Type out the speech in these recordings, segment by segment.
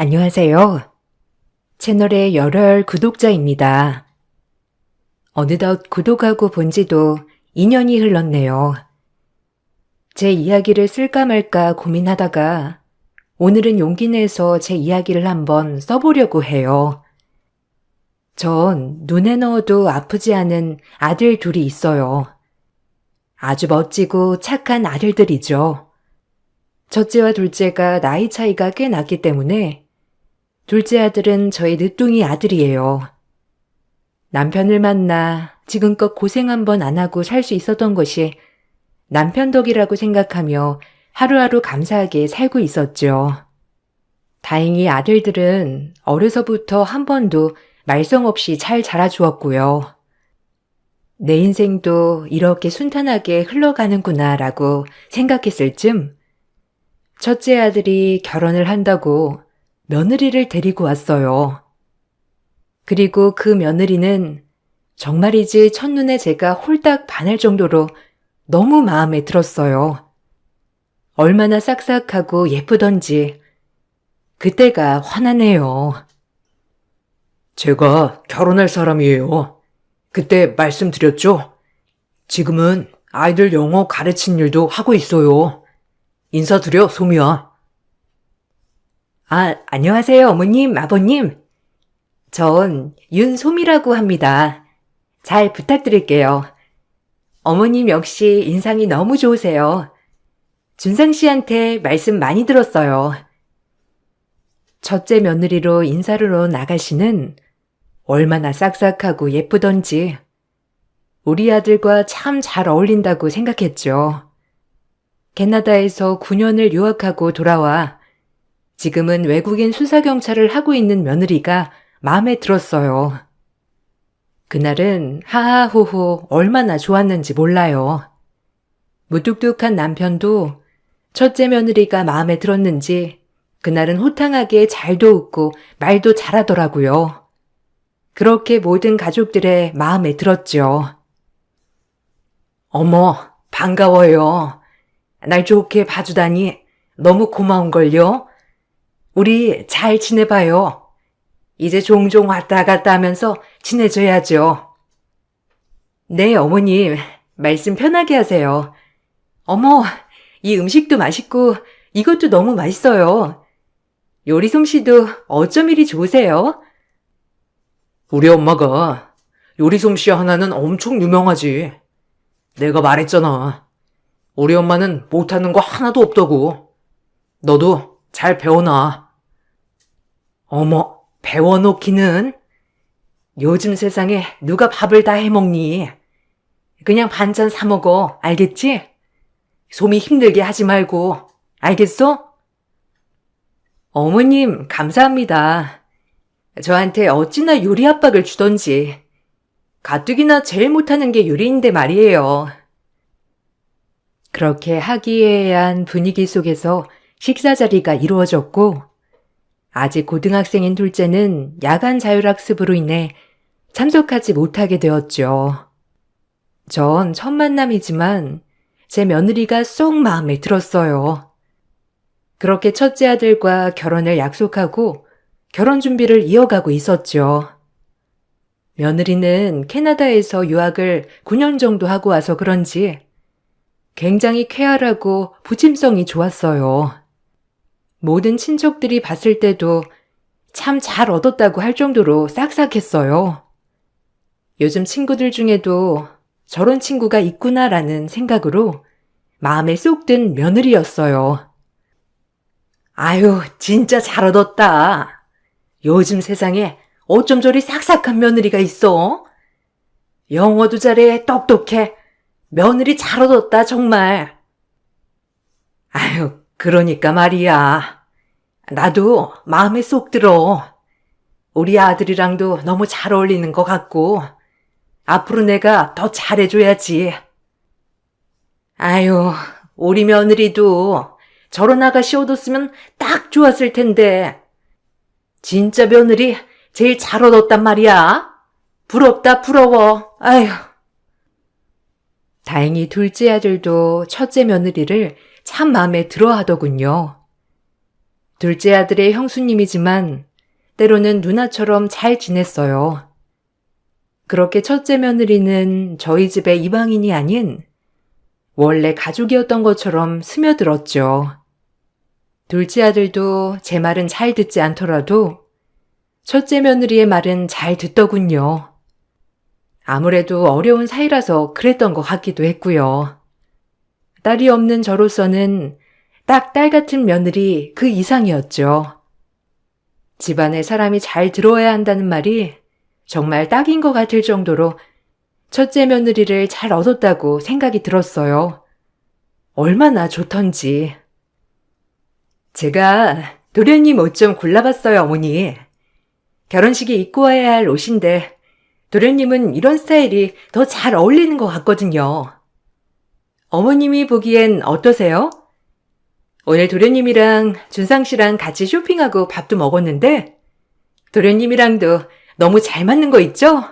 안녕하세요. 채널의 열혈 구독자입니다. 어느덧 구독하고 본 지도 2년이 흘렀네요. 제 이야기를 쓸까 말까 고민하다가 오늘은 용기 내서 제 이야기를 한번 써보려고 해요. 전 눈에 넣어도 아프지 않은 아들 둘이 있어요. 아주 멋지고 착한 아들들이죠. 첫째와 둘째가 나이 차이가 꽤 났기 때문에 둘째 아들은 저의 늦둥이 아들이에요. 남편을 만나 지금껏 고생 한번 안 하고 살 수 있었던 것이 남편 덕이라고 생각하며 하루하루 감사하게 살고 있었죠. 다행히 아들들은 어려서부터 한 번도 말썽 없이 잘 자라주었고요. 내 인생도 이렇게 순탄하게 흘러가는구나 라고 생각했을 즈음 첫째 아들이 결혼을 한다고 며느리를 데리고 왔어요. 그리고 그 며느리는 정말이지 첫눈에 제가 홀딱 반할 정도로 너무 마음에 들었어요. 얼마나 싹싹하고 예쁘던지 그때가 화나네요. 제가 결혼할 사람이에요. 그때 말씀드렸죠? 지금은 아이들 영어 가르친 일도 하고 있어요. 인사드려, 소미야. 안녕하세요, 어머님, 아버님. 전 윤소미라고 합니다. 잘 부탁드릴게요. 어머님 역시 인상이 너무 좋으세요. 준상 씨한테 말씀 많이 들었어요. 첫째 며느리로 인사를 온 아가씨는 얼마나 싹싹하고 예쁘던지 우리 아들과 참 잘 어울린다고 생각했죠. 캐나다에서 9년을 유학하고 돌아와 지금은 외국인 수사경찰을 하고 있는 며느리가 마음에 들었어요. 그날은 하하호호 얼마나 좋았는지 몰라요. 무뚝뚝한 남편도 첫째 며느리가 마음에 들었는지 그날은 호탕하게 잘도 웃고 말도 잘하더라고요. 그렇게 모든 가족들의 마음에 들었죠. 어머, 반가워요. 날 좋게 봐주다니 너무 고마운걸요. 우리 잘 지내봐요. 이제 종종 왔다 갔다 하면서 친해져야죠. 네, 어머님. 말씀 편하게 하세요. 어머, 이 음식도 맛있고 이것도 너무 맛있어요. 요리 솜씨도 어쩜 이리 좋으세요? 우리 엄마가 요리 솜씨 하나는 엄청 유명하지. 내가 말했잖아. 우리 엄마는 못하는 거 하나도 없다고. 너도 잘 배워놔. 어머, 배워놓기는? 요즘 세상에 누가 밥을 다 해먹니? 그냥 반찬 사 먹어, 알겠지? 소미 힘들게 하지 말고, 알겠어? 어머님, 감사합니다. 저한테 어찌나 요리 압박을 주던지. 가뜩이나 제일 못하는 게 요리인데 말이에요. 그렇게 화기애애한 분위기 속에서 식사 자리가 이루어졌고 아직 고등학생인 둘째는 야간 자율학습으로 인해 참석하지 못하게 되었죠. 전 첫 만남이지만 제 며느리가 쏙 마음에 들었어요. 그렇게 첫째 아들과 결혼을 약속하고 결혼 준비를 이어가고 있었죠. 며느리는 캐나다에서 유학을 9년 정도 하고 와서 그런지 굉장히 쾌활하고 부침성이 좋았어요. 모든 친척들이 봤을 때도 참 잘 얻었다고 할 정도로 싹싹했어요. 요즘 친구들 중에도 저런 친구가 있구나라는 생각으로 마음에 쏙 든 며느리였어요. 아유, 진짜 잘 얻었다. 요즘 세상에 어쩜 저리 싹싹한 며느리가 있어? 영어도 잘해, 똑똑해. 며느리 잘 얻었다, 정말. 아유, 그러니까 말이야. 나도 마음에 쏙 들어. 우리 아들이랑도 너무 잘 어울리는 것 같고, 앞으로 내가 더 잘해줘야지. 아유, 우리 며느리도 저런 아가씨 얻었으면 딱 좋았을 텐데. 진짜 며느리 제일 잘 얻었단 말이야. 부럽다, 부러워. 아휴. 다행히 둘째 아들도 첫째 며느리를 참 마음에 들어 하더군요. 둘째 아들의 형수님이지만 때로는 누나처럼 잘 지냈어요. 그렇게 첫째 며느리는 저희 집의 이방인이 아닌 원래 가족이었던 것처럼 스며들었죠. 둘째 아들도 제 말은 잘 듣지 않더라도 첫째 며느리의 말은 잘 듣더군요. 아무래도 어려운 사이라서 그랬던 것 같기도 했고요. 딸이 없는 저로서는 딱 딸 같은 며느리 그 이상이었죠. 집안에 사람이 잘 들어야 한다는 말이 정말 딱인 것 같을 정도로 첫째 며느리를 잘 얻었다고 생각이 들었어요. 얼마나 좋던지. 제가 도련님 옷 좀 골라봤어요, 어머니. 결혼식에 입고 와야 할 옷인데 도련님은 이런 스타일이 더 잘 어울리는 것 같거든요. 어머님이 보기엔 어떠세요? 오늘 도련님이랑 준상 씨랑 같이 쇼핑하고 밥도 먹었는데 도련님이랑도 너무 잘 맞는 거 있죠?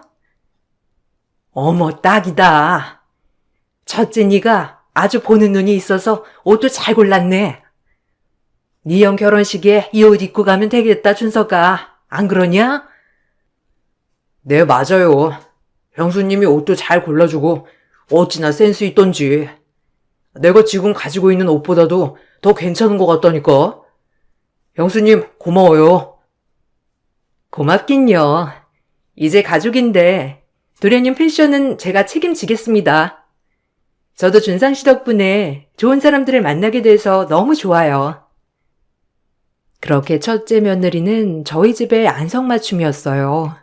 어머, 딱이다. 첫째 니가 아주 보는 눈이 있어서 옷도 잘 골랐네. 니 형 결혼식에 이 옷 입고 가면 되겠다, 준서가. 안 그러냐? 네, 맞아요. 형수님이 옷도 잘 골라주고 어찌나 센스 있던지. 내가 지금 가지고 있는 옷보다도 더 괜찮은 것 같다니까. 형수님, 고마워요. 고맙긴요. 이제 가족인데 도련님 패션은 제가 책임지겠습니다. 저도 준상 씨 덕분에 좋은 사람들을 만나게 돼서 너무 좋아요. 그렇게 첫째 며느리는 저희 집의 안성맞춤이었어요.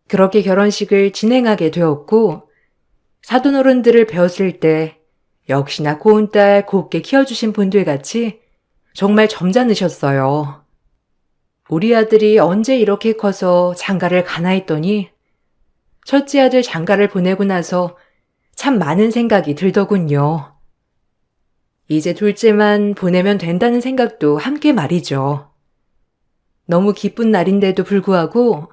그렇게 결혼식을 진행하게 되었고 사돈어른들을 배웠을 때 역시나 고운 딸 곱게 키워주신 분들 같이 정말 점잖으셨어요. 우리 아들이 언제 이렇게 커서 장가를 가나 했더니 첫째 아들 장가를 보내고 나서 참 많은 생각이 들더군요. 이제 둘째만 보내면 된다는 생각도 함께 말이죠. 너무 기쁜 날인데도 불구하고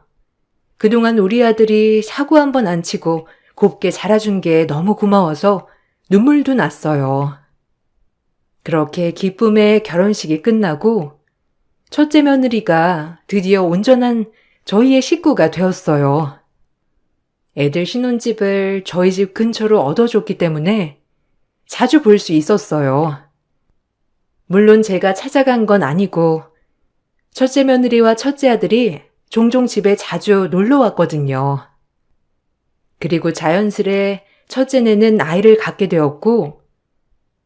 그동안 우리 아들이 사고 한 번 안 치고 곱게 자라준 게 너무 고마워서 눈물도 났어요. 그렇게 기쁨의 결혼식이 끝나고 첫째 며느리가 드디어 온전한 저희의 식구가 되었어요. 애들 신혼집을 저희 집 근처로 얻어줬기 때문에 자주 볼 수 있었어요. 물론 제가 찾아간 건 아니고 첫째 며느리와 첫째 아들이 종종 집에 자주 놀러 왔거든요. 그리고 자연스레 첫째네는 아이를 갖게 되었고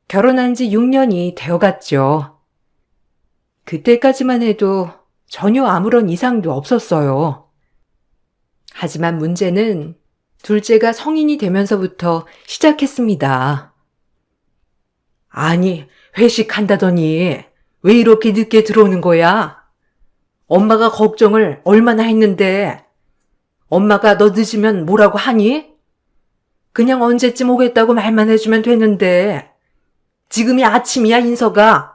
결혼한 지 6년이 되어갔죠. 그때까지만 해도 전혀 아무런 이상도 없었어요. 하지만 문제는 둘째가 성인이 되면서부터 시작했습니다. 아니, 회식한다더니 왜 이렇게 늦게 들어오는 거야? 엄마가 걱정을 얼마나 했는데 엄마가 너 늦으면 뭐라고 하니? 그냥 언제쯤 오겠다고 말만 해주면 되는데 지금이 아침이야, 인서가.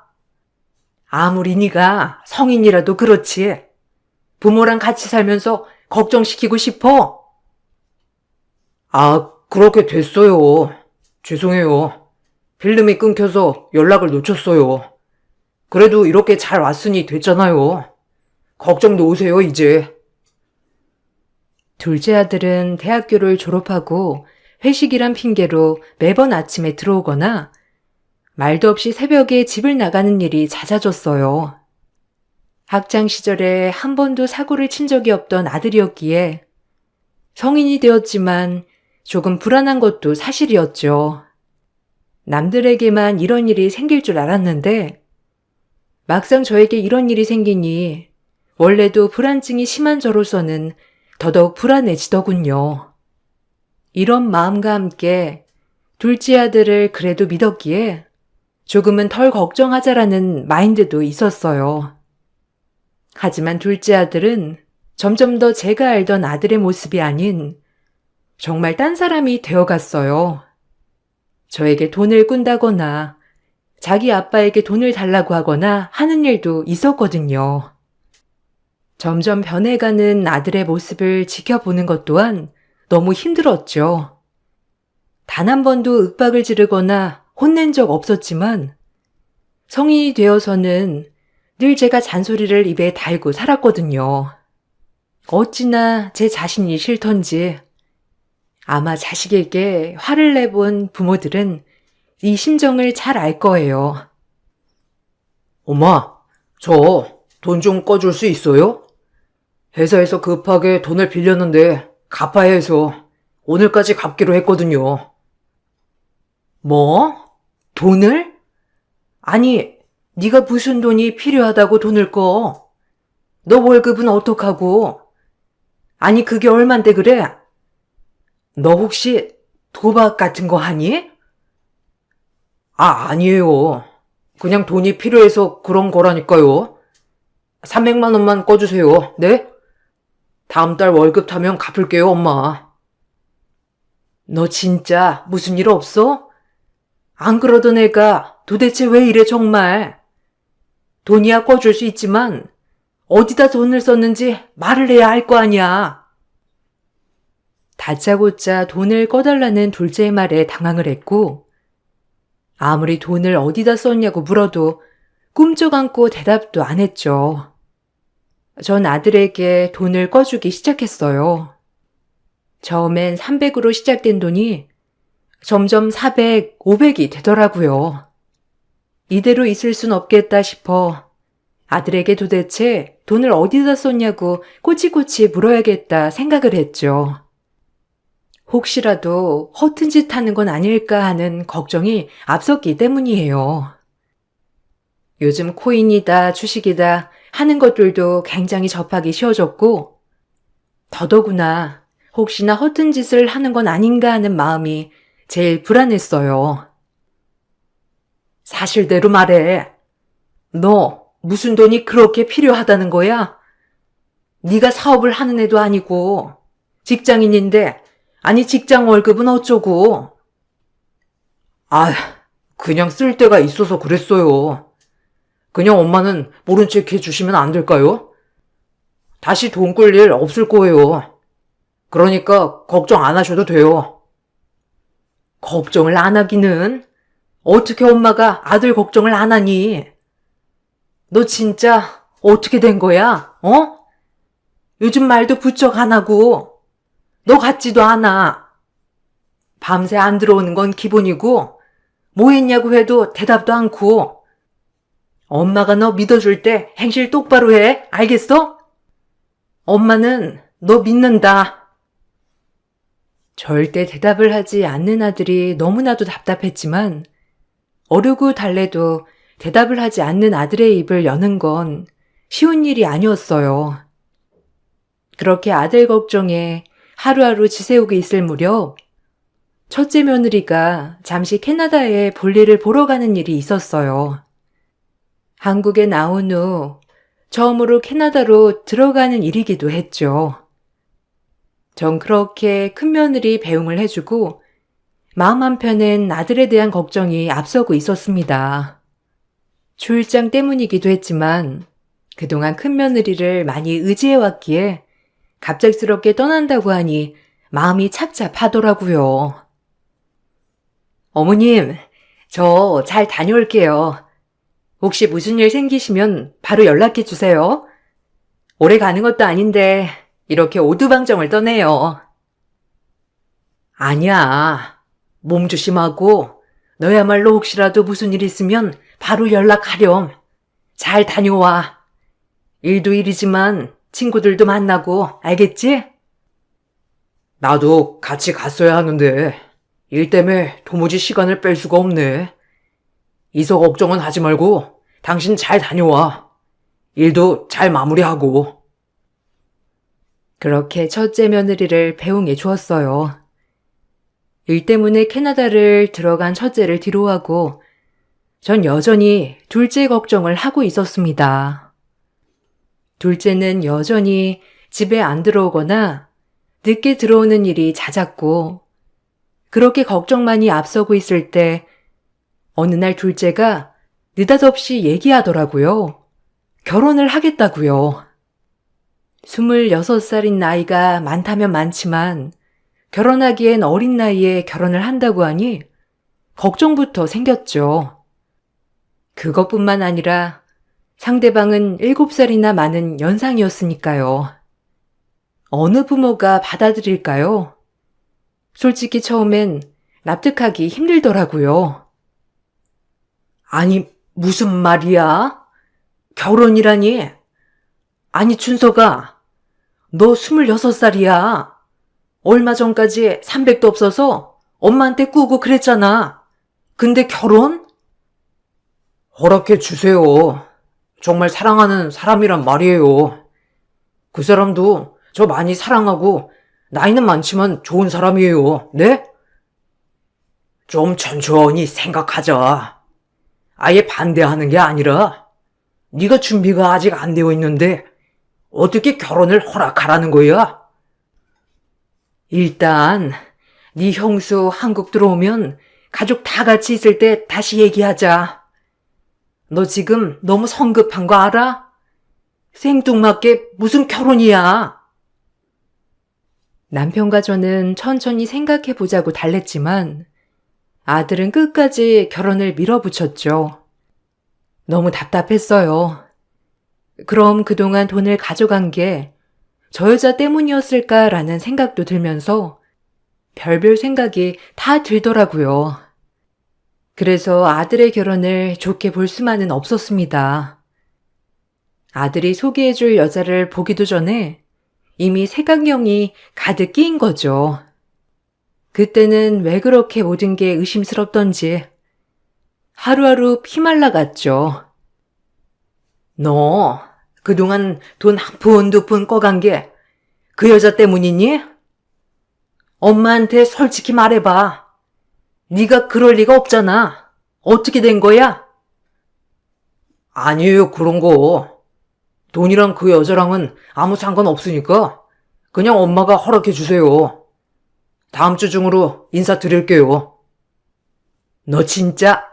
아무리 네가 성인이라도 그렇지. 부모랑 같이 살면서 걱정시키고 싶어? 아, 그렇게 됐어요. 죄송해요. 필름이 끊겨서 연락을 놓쳤어요. 그래도 이렇게 잘 왔으니 됐잖아요. 걱정 놓으세요, 이제. 둘째 아들은 대학교를 졸업하고 회식이란 핑계로 매번 아침에 들어오거나 말도 없이 새벽에 집을 나가는 일이 잦아졌어요. 학창 시절에 한 번도 사고를 친 적이 없던 아들이었기에 성인이 되었지만 조금 불안한 것도 사실이었죠. 남들에게만 이런 일이 생길 줄 알았는데 막상 저에게 이런 일이 생기니 원래도 불안증이 심한 저로서는 더더욱 불안해지더군요. 이런 마음과 함께 둘째 아들을 그래도 믿었기에 조금은 덜 걱정하자라는 마인드도 있었어요. 하지만 둘째 아들은 점점 더 제가 알던 아들의 모습이 아닌 정말 딴 사람이 되어갔어요. 저에게 돈을 꾼다거나 자기 아빠에게 돈을 달라고 하거나 하는 일도 있었거든요. 점점 변해가는 아들의 모습을 지켜보는 것 또한 너무 힘들었죠. 단 한 번도 윽박을 지르거나 혼낸 적 없었지만 성인이 되어서는 늘 제가 잔소리를 입에 달고 살았거든요. 어찌나 제 자신이 싫던지. 아마 자식에게 화를 내본 부모들은 이 심정을 잘 알 거예요. 엄마, 저 돈 좀 꺼줄 수 있어요? 회사에서 급하게 돈을 빌렸는데 갚아야 해서 오늘까지 갚기로 했거든요. 뭐? 돈을? 아니, 네가 무슨 돈이 필요하다고 돈을 꺼? 너 월급은 어떡하고? 아니, 그게 얼만데 그래? 너 혹시 도박 같은 거 하니? 아니에요. 그냥 돈이 필요해서 그런 거라니까요. 300만 원만 꺼주세요. 네? 다음 달 월급 타면 갚을게요, 엄마. 너 진짜 무슨 일 없어? 안 그러던 애가 도대체 왜 이래 정말? 돈이야 꺼줄 수 있지만 어디다 돈을 썼는지 말을 해야 할 거 아니야. 다짜고짜 돈을 꺼달라는 둘째의 말에 당황을 했고 아무리 돈을 어디다 썼냐고 물어도 꿈쩍 않고 대답도 안 했죠. 전 아들에게 돈을 꺼주기 시작했어요. 처음엔 300으로 시작된 돈이 점점 400, 500이 되더라고요. 이대로 있을 순 없겠다 싶어 아들에게 도대체 돈을 어디다 썼냐고 꼬치꼬치 물어야겠다 생각을 했죠. 혹시라도 허튼 짓 하는 건 아닐까 하는 걱정이 앞섰기 때문이에요. 요즘 코인이다 주식이다 하는 것들도 굉장히 접하기 쉬워졌고 더더구나 혹시나 허튼 짓을 하는 건 아닌가 하는 마음이 제일 불안했어요. 사실대로 말해. 너 무슨 돈이 그렇게 필요하다는 거야? 네가 사업을 하는 애도 아니고 직장인인데 아니 직장 월급은 어쩌고. 그냥 쓸 데가 있어서 그랬어요. 그냥 엄마는 모른 척 해주시면 안 될까요? 다시 돈 끌 일 없을 거예요. 그러니까 걱정 안 하셔도 돼요. 걱정을 안 하기는? 어떻게 엄마가 아들 걱정을 안 하니? 너 진짜 어떻게 된 거야? 어? 요즘 말도 부쩍 안 하고 너 같지도 않아. 밤새 안 들어오는 건 기본이고 뭐 했냐고 해도 대답도 않고 엄마가 너 믿어줄 때 행실 똑바로 해. 알겠어? 엄마는 너 믿는다. 절대 대답을 하지 않는 아들이 너무나도 답답했지만 어르고 달래도 대답을 하지 않는 아들의 입을 여는 건 쉬운 일이 아니었어요. 그렇게 아들 걱정에 하루하루 지새우고 있을 무렵 첫째 며느리가 잠시 캐나다에 볼일을 보러 가는 일이 있었어요. 한국에 나온 후 처음으로 캐나다로 들어가는 일이기도 했죠. 전 그렇게 큰 며느리 배웅을 해주고 마음 한편엔 아들에 대한 걱정이 앞서고 있었습니다. 출장 때문이기도 했지만 그동안 큰 며느리를 많이 의지해왔기에 갑작스럽게 떠난다고 하니 마음이 착잡하더라고요. 어머님, 저 잘 다녀올게요. 혹시 무슨 일 생기시면 바로 연락해 주세요. 오래 가는 것도 아닌데 이렇게 오두방정을 떠네요. 아니야. 몸 조심하고 너야말로 혹시라도 무슨 일 있으면 바로 연락하렴. 잘 다녀와. 일도 일이지만 친구들도 만나고 알겠지? 나도 같이 갔어야 하는데 일 때문에 도무지 시간을 뺄 수가 없네. 이서 걱정은 하지 말고 당신 잘 다녀와. 일도 잘 마무리하고. 그렇게 첫째 며느리를 배웅해 주었어요. 일 때문에 캐나다를 들어간 첫째를 뒤로하고 전 여전히 둘째 걱정을 하고 있었습니다. 둘째는 여전히 집에 안 들어오거나 늦게 들어오는 일이 잦았고 그렇게 걱정만이 앞서고 있을 때 어느 날 둘째가 느닷없이 얘기하더라고요. 결혼을 하겠다고요. 26살인 나이가 많다면 많지만 결혼하기엔 어린 나이에 결혼을 한다고 하니 걱정부터 생겼죠. 그것뿐만 아니라 상대방은 7살이나 많은 연상이었으니까요. 어느 부모가 받아들일까요? 솔직히 처음엔 납득하기 힘들더라고요. 아니, 무슨 말이야? 결혼이라니? 아니, 춘서가, 너 26살이야. 얼마 전까지 300도 없어서 엄마한테 꾸고 그랬잖아. 근데 결혼? 허락해 주세요. 정말 사랑하는 사람이란 말이에요. 그 사람도 저 많이 사랑하고 나이는 많지만 좋은 사람이에요. 네? 좀 천천히 생각하자. 아예 반대하는 게 아니라 네가 준비가 아직 안 되어 있는데 어떻게 결혼을 허락하라는 거야? 일단 네 형수 한국 들어오면 가족 다 같이 있을 때 다시 얘기하자. 너 지금 너무 성급한 거 알아? 생뚱맞게 무슨 결혼이야? 남편과 저는 천천히 생각해보자고 달랬지만 아들은 끝까지 결혼을 밀어붙였죠. 너무 답답했어요. 그럼 그동안 돈을 가져간 게 저 여자 때문이었을까라는 생각도 들면서 별별 생각이 다 들더라고요. 그래서 아들의 결혼을 좋게 볼 수만은 없었습니다. 아들이 소개해줄 여자를 보기도 전에 이미 색안경이 가득 끼인 거죠. 그때는 왜 그렇게 모든 게 의심스럽던지 하루하루 피말라갔죠. 너 그동안 돈 한 푼 두 푼 꺼간 게 그 여자 때문이니? 엄마한테 솔직히 말해봐. 네가 그럴 리가 없잖아. 어떻게 된 거야? 아니에요, 그런 거. 돈이랑 그 여자랑은 아무 상관 없으니까 그냥 엄마가 허락해 주세요. 다음 주 중으로 인사드릴게요. 너 진짜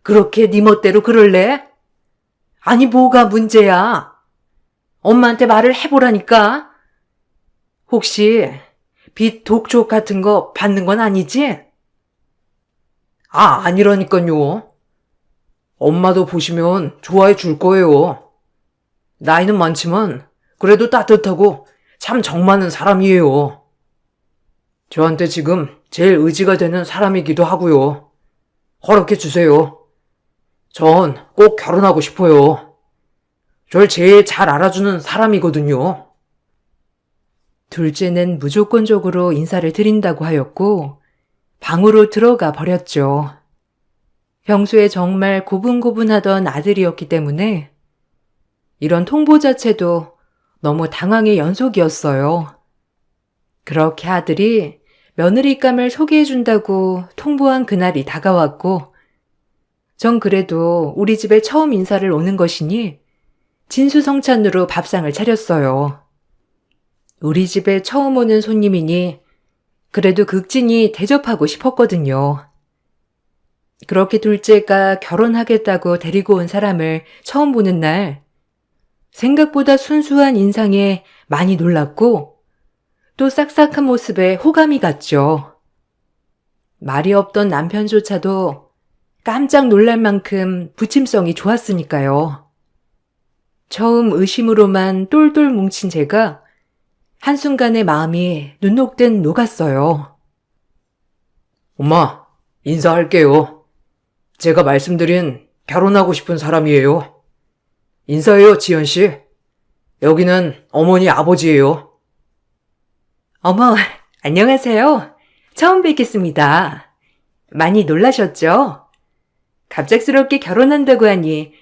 그렇게 네 멋대로 그럴래? 아니, 뭐가 문제야? 엄마한테 말을 해보라니까. 혹시 빚 독촉 같은 거 받는 건 아니지? 아니라니까요. 엄마도 보시면 좋아해 줄 거예요. 나이는 많지만 그래도 따뜻하고 참 정 많은 사람이에요. 저한테 지금 제일 의지가 되는 사람이기도 하고요. 허락해 주세요. 전 꼭 결혼하고 싶어요. 절 제일 잘 알아주는 사람이거든요. 둘째는 무조건적으로 인사를 드린다고 하였고 방으로 들어가 버렸죠. 평소에 정말 고분고분하던 아들이었기 때문에 이런 통보 자체도 너무 당황의 연속이었어요. 그렇게 아들이 며느리감을 소개해준다고 통보한 그날이 다가왔고 전 그래도 우리 집에 처음 인사를 오는 것이니 진수성찬으로 밥상을 차렸어요. 우리 집에 처음 오는 손님이니 그래도 극진히 대접하고 싶었거든요. 그렇게 둘째가 결혼하겠다고 데리고 온 사람을 처음 보는 날 생각보다 순수한 인상에 많이 놀랐고 또 싹싹한 모습에 호감이 갔죠. 말이 없던 남편조차도 깜짝 놀랄 만큼 부침성이 좋았으니까요. 처음 의심으로만 똘똘 뭉친 제가 한순간에 마음이 눈녹듯 녹았어요. 엄마, 인사할게요. 제가 말씀드린 결혼하고 싶은 사람이에요. 인사해요, 지연 씨. 여기는 어머니 아버지예요. 어머, 안녕하세요. 처음 뵙겠습니다. 많이 놀라셨죠? 갑작스럽게 결혼한다고 하니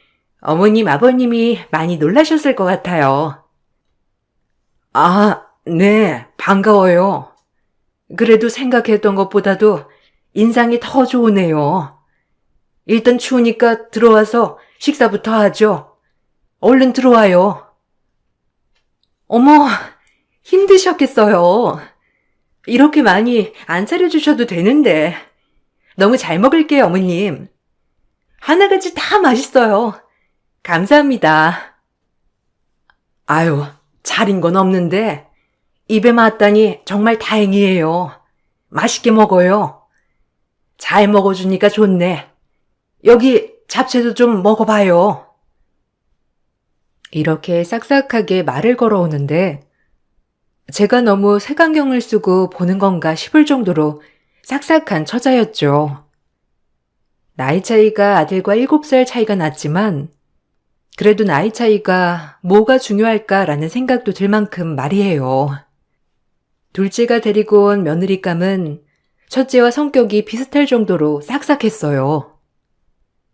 어머님, 아버님이 많이 놀라셨을 것 같아요. 네, 반가워요. 그래도 생각했던 것보다도 인상이 더 좋으네요. 일단 추우니까 들어와서 식사부터 하죠. 얼른 들어와요. 어머, 힘드셨겠어요. 이렇게 많이 안 차려주셔도 되는데. 너무 잘 먹을게요, 어머님. 하나같이 다 맛있어요. 감사합니다. 아유, 차린 건 없는데 입에 맞다니 정말 다행이에요. 맛있게 먹어요. 잘 먹어주니까 좋네. 여기 잡채도 좀 먹어봐요. 이렇게 싹싹하게 말을 걸어오는데 제가 너무 색안경을 쓰고 보는 건가 싶을 정도로 싹싹한 처자였죠. 나이 차이가 아들과 7살 차이가 났지만 그래도 나이 차이가 뭐가 중요할까라는 생각도 들 만큼 말이에요. 둘째가 데리고 온 며느리감은 첫째와 성격이 비슷할 정도로 싹싹했어요.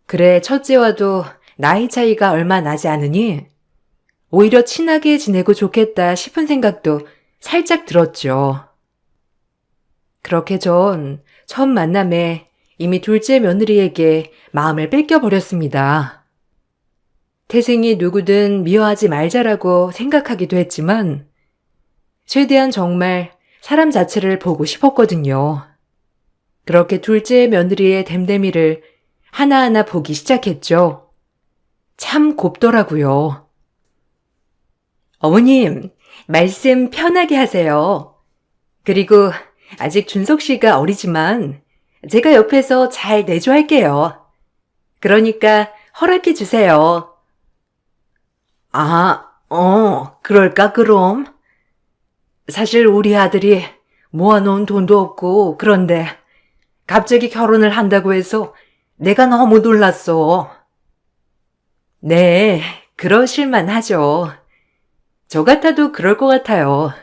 그래 첫째와도 나이 차이가 얼마 나지 않으니 오히려 친하게 지내고 좋겠다 싶은 생각도 살짝 들었죠. 그렇게 전 첫 만남에 이미 둘째 며느리에게 마음을 뺏겨버렸습니다. 태생이 누구든 미워하지 말자라고 생각하기도 했지만 최대한 정말 사람 자체를 보고 싶었거든요. 그렇게 둘째 며느리의 댐댐이를 하나하나 보기 시작했죠. 참 곱더라고요. 어머님, 말씀 편하게 하세요. 그리고 아직 준석 씨가 어리지만 제가 옆에서 잘 내조할게요. 그러니까 허락해 주세요. 그럴까 그럼? 사실 우리 아들이 모아놓은 돈도 없고 그런데 갑자기 결혼을 한다고 해서 내가 너무 놀랐어. 네, 그러실만 하죠. 저 같아도 그럴 것 같아요.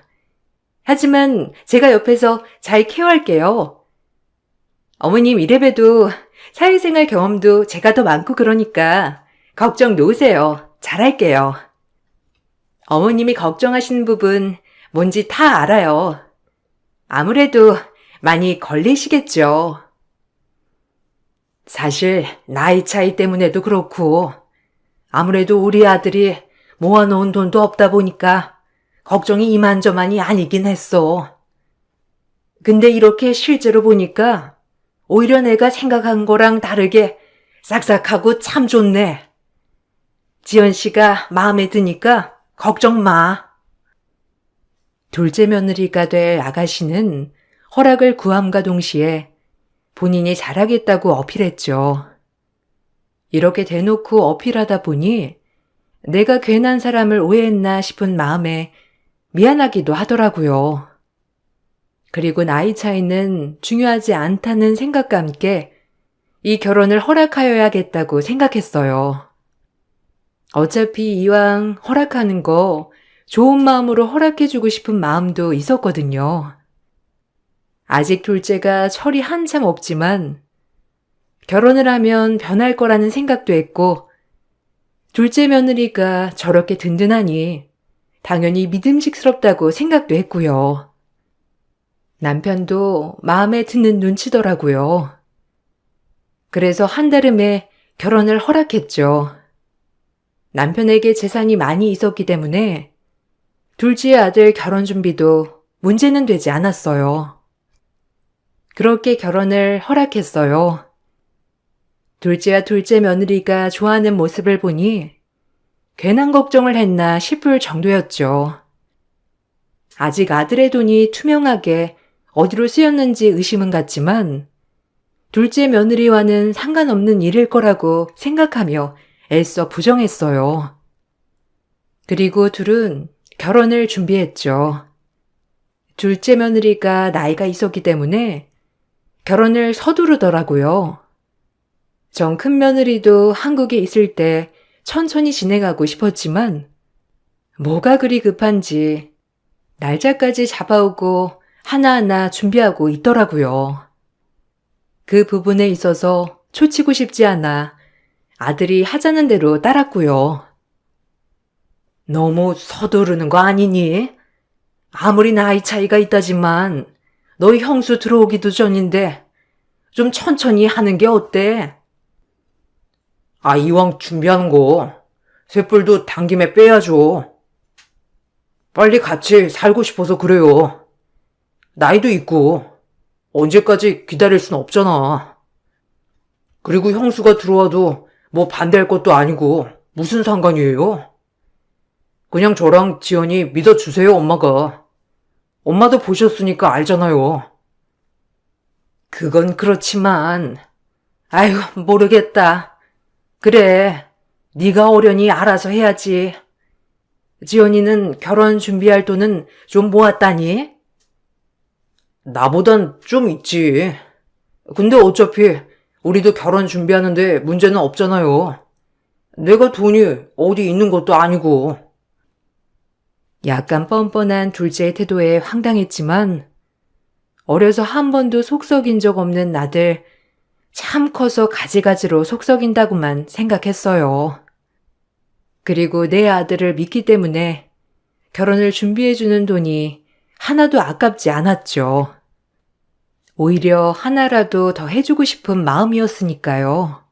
하지만 제가 옆에서 잘 케어할게요. 어머님 이래봬도 사회생활 경험도 제가 더 많고 그러니까 걱정 놓으세요. 잘할게요. 어머님이 걱정하시는 부분 뭔지 다 알아요. 아무래도 많이 걸리시겠죠. 사실 나이 차이 때문에도 그렇고 아무래도 우리 아들이 모아놓은 돈도 없다 보니까 걱정이 이만저만이 아니긴 했어. 근데 이렇게 실제로 보니까 오히려 내가 생각한 거랑 다르게 싹싹하고 참 좋네. 지연 씨가 마음에 드니까 걱정 마. 둘째 며느리가 될 아가씨는 허락을 구함과 동시에 본인이 잘하겠다고 어필했죠. 이렇게 대놓고 어필하다 보니 내가 괜한 사람을 오해했나 싶은 마음에 미안하기도 하더라고요. 그리고 나이 차이는 중요하지 않다는 생각과 함께 이 결혼을 허락하여야겠다고 생각했어요. 어차피 이왕 허락하는 거 좋은 마음으로 허락해주고 싶은 마음도 있었거든요. 아직 둘째가 철이 한참 없지만 결혼을 하면 변할 거라는 생각도 했고 둘째 며느리가 저렇게 든든하니 당연히 믿음직스럽다고 생각도 했고요. 남편도 마음에 드는 눈치더라고요. 그래서 한달음에 결혼을 허락했죠. 남편에게 재산이 많이 있었기 때문에 둘째 아들 결혼 준비도 문제는 되지 않았어요. 그렇게 결혼을 허락했어요. 둘째와 둘째 며느리가 좋아하는 모습을 보니 괜한 걱정을 했나 싶을 정도였죠. 아직 아들의 돈이 투명하게 어디로 쓰였는지 의심은 갔지만 둘째 며느리와는 상관없는 일일 거라고 생각하며 애써 부정했어요. 그리고 둘은 결혼을 준비했죠. 둘째 며느리가 나이가 있었기 때문에 결혼을 서두르더라고요. 전 큰 며느리도 한국에 있을 때 천천히 진행하고 싶었지만 뭐가 그리 급한지 날짜까지 잡아오고 하나하나 준비하고 있더라고요. 그 부분에 있어서 초치고 싶지 않아 아들이 하자는 대로 따랐고요. 너무 서두르는 거 아니니? 아무리 나이 차이가 있다지만 너희 형수 들어오기도 전인데 좀 천천히 하는 게 어때? 이왕 준비하는 거 쇳불도 당김에 빼야죠. 빨리 같이 살고 싶어서 그래요. 나이도 있고 언제까지 기다릴 순 없잖아. 그리고 형수가 들어와도 뭐 반대할 것도 아니고 무슨 상관이에요? 그냥 저랑 지연이 믿어주세요, 엄마가. 엄마도 보셨으니까 알잖아요. 그건 그렇지만 모르겠다. 그래, 네가 어련히 알아서 해야지. 지연이는 결혼 준비할 돈은 좀 모았다니? 나보단 좀 있지. 근데 어차피 우리도 결혼 준비하는데 문제는 없잖아요. 내가 돈이 어디 있는 것도 아니고. 약간 뻔뻔한 둘째의 태도에 황당했지만 어려서 한 번도 속 썩인 적 없는 나들 참 커서 가지가지로 속 썩인다고만 생각했어요. 그리고 내 아들을 믿기 때문에 결혼을 준비해주는 돈이 하나도 아깝지 않았죠. 오히려 하나라도 더 해주고 싶은 마음이었으니까요.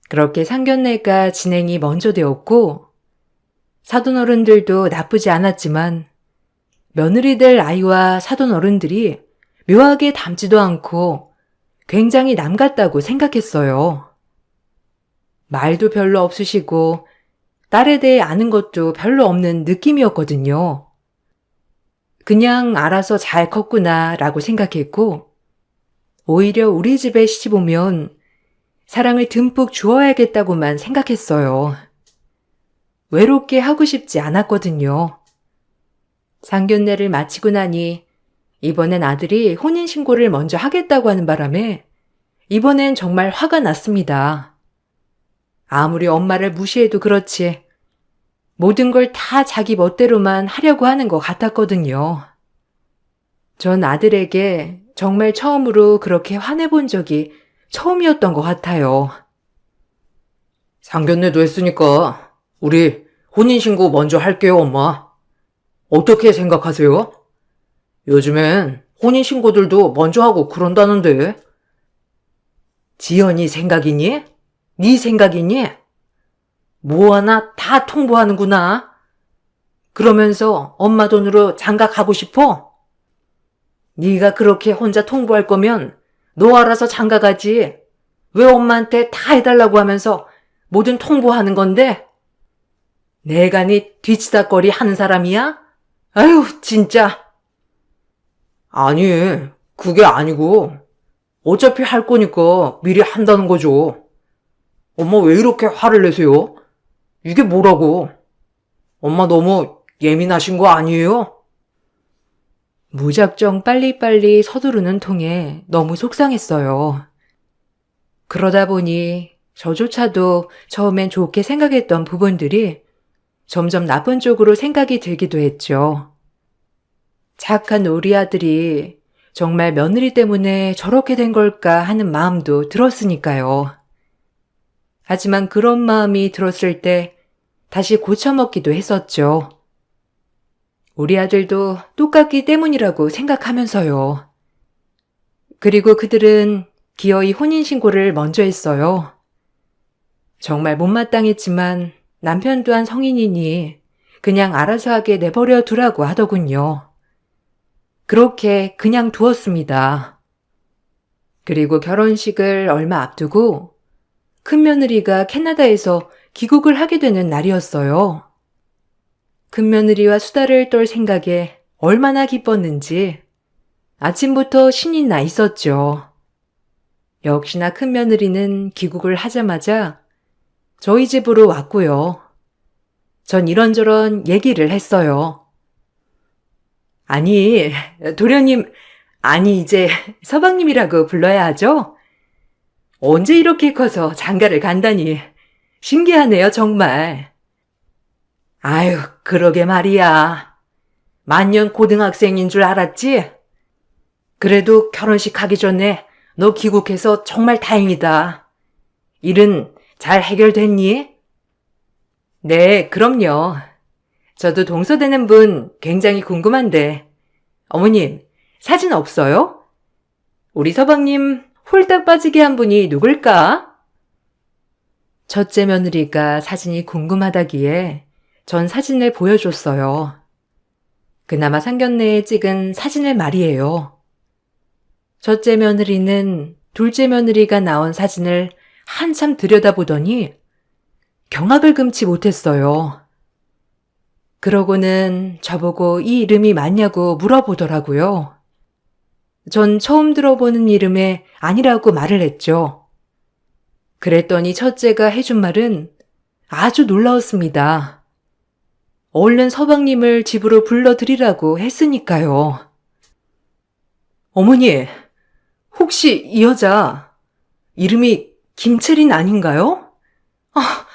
그렇게 상견례가 진행이 먼저 되었고 사돈어른들도 나쁘지 않았지만 며느리 될 아이와 사돈어른들이 묘하게 닮지도 않고 굉장히 남 같다고 생각했어요. 말도 별로 없으시고 딸에 대해 아는 것도 별로 없는 느낌이었거든요. 그냥 알아서 잘 컸구나 라고 생각했고 오히려 우리 집에 시집 오면 사랑을 듬뿍 주어야겠다고만 생각했어요. 외롭게 하고 싶지 않았거든요. 상견례를 마치고 나니 이번엔 아들이 혼인신고를 먼저 하겠다고 하는 바람에 이번엔 정말 화가 났습니다. 아무리 엄마를 무시해도 그렇지 모든 걸 다 자기 멋대로만 하려고 하는 것 같았거든요. 전 아들에게 정말 처음으로 그렇게 화내본 적이 처음이었던 것 같아요. 상견례도 했으니까 우리 혼인신고 먼저 할게요, 엄마. 어떻게 생각하세요? 요즘엔 혼인신고들도 먼저 하고 그런다는데. 지연이 생각이니? 네 생각이니? 뭐 하나 다 통보하는구나. 그러면서 엄마 돈으로 장가 가고 싶어? 네가 그렇게 혼자 통보할 거면 너 알아서 장가 가지. 왜 엄마한테 다 해달라고 하면서 뭐든 통보하는 건데? 내가 네 뒤치다거리 하는 사람이야? 아유, 진짜. 아니, 그게 아니고 어차피 할 거니까 미리 한다는 거죠. 엄마 왜 이렇게 화를 내세요? 이게 뭐라고? 엄마 너무 예민하신 거 아니에요? 무작정 빨리빨리 서두르는 통에 너무 속상했어요. 그러다 보니 저조차도 처음엔 좋게 생각했던 부분들이 점점 나쁜 쪽으로 생각이 들기도 했죠. 착한 우리 아들이 정말 며느리 때문에 저렇게 된 걸까 하는 마음도 들었으니까요. 하지만 그런 마음이 들었을 때 다시 고쳐먹기도 했었죠. 우리 아들도 똑같기 때문이라고 생각하면서요. 그리고 그들은 기어이 혼인신고를 먼저 했어요. 정말 못마땅했지만 남편 또한 성인이니 그냥 알아서 하게 내버려 두라고 하더군요. 그렇게 그냥 두었습니다. 그리고 결혼식을 얼마 앞두고 큰며느리가 캐나다에서 귀국을 하게 되는 날이었어요. 큰며느리와 수다를 떨 생각에 얼마나 기뻤는지 아침부터 신이 나 있었죠. 역시나 큰며느리는 귀국을 하자마자 저희 집으로 왔고요. 전 이런저런 얘기를 했어요. 아니, 도련님, 아니 이제 서방님이라고 불러야 하죠? 언제 이렇게 커서 장가를 간다니 신기하네요, 정말. 아유, 그러게 말이야. 만년 고등학생인 줄 알았지? 그래도 결혼식 하기 전에 너 귀국해서 정말 다행이다. 일은 잘 해결됐니? 네, 그럼요. 저도 동서되는 분 굉장히 궁금한데. 어머님, 사진 없어요? 우리 서방님 홀딱 빠지게 한 분이 누굴까? 첫째 며느리가 사진이 궁금하다기에 전 사진을 보여줬어요. 그나마 상견례에 찍은 사진을 말이에요. 첫째 며느리는 둘째 며느리가 나온 사진을 한참 들여다보더니 경악을 금치 못했어요. 그러고는 저보고 이 이름이 맞냐고 물어보더라고요. 전 처음 들어보는 이름에 아니라고 말을 했죠. 그랬더니 첫째가 해준 말은 아주 놀라웠습니다. 얼른 서방님을 집으로 불러드리라고 했으니까요. 어머니, 혹시 이 여자 이름이 김채린 아닌가요? 아,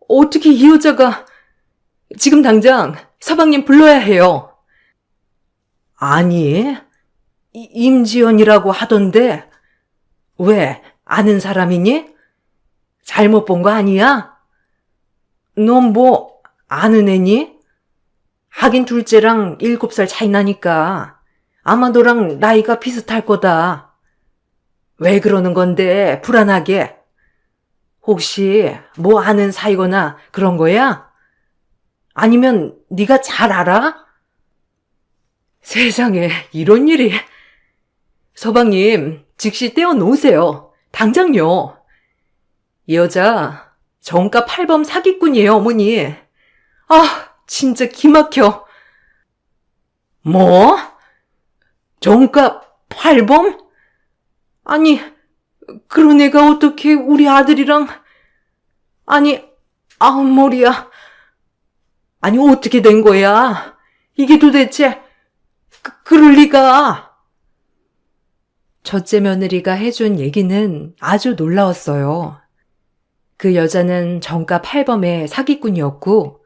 어떻게 이 여자가 지금 당장 서방님 불러야 해요. 아니, 임지연이라고 하던데 왜 아는 사람이니? 잘못 본 거 아니야? 넌 뭐 아는 애니? 하긴 둘째랑 7살 차이 나니까 아마 너랑 나이가 비슷할 거다. 왜 그러는 건데 불안하게? 혹시 뭐 아는 사이거나 그런 거야? 아니면 네가 잘 알아? 세상에 이런 일이. 서방님 즉시 떼어놓으세요. 당장요. 이 여자 정가 8범 사기꾼이에요, 어머니. 아, 진짜 기막혀. 뭐? 정가 8범? 아니, 그런 애가 어떻게 우리 아들이랑... 아니, 아우 머리야. 아니, 어떻게 된 거야? 이게 도대체... 그럴 리가. 첫째 며느리가 해준 얘기는 아주 놀라웠어요. 그 여자는 정가 8범의 사기꾼이었고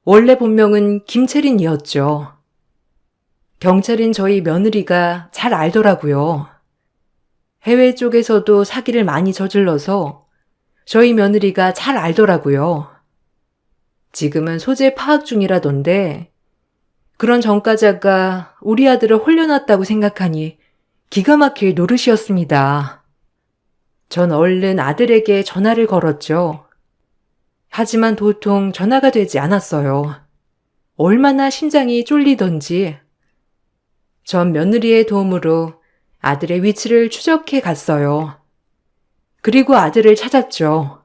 원래 본명은 김채린이었죠. 경찰인 저희 며느리가 잘 알더라고요. 해외 쪽에서도 사기를 많이 저질러서 저희 며느리가 잘 알더라고요. 지금은 소재 파악 중이라던데 그런 전과자가 우리 아들을 홀려놨다고 생각하니 기가 막힐 노릇이었습니다. 전 얼른 아들에게 전화를 걸었죠. 하지만 도통 전화가 되지 않았어요. 얼마나 심장이 쫄리던지. 전 며느리의 도움으로 아들의 위치를 추적해 갔어요. 그리고 아들을 찾았죠.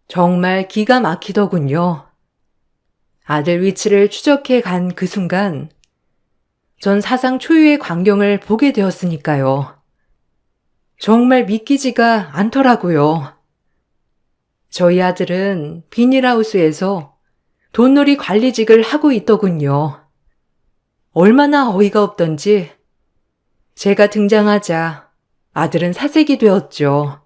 정말 기가 막히더군요. 아들 위치를 추적해 간 그 순간 전 사상 초유의 광경을 보게 되었으니까요. 정말 믿기지가 않더라고요. 저희 아들은 비닐하우스에서 돈놀이 관리직을 하고 있더군요. 얼마나 어이가 없던지 제가 등장하자 아들은 사색이 되었죠.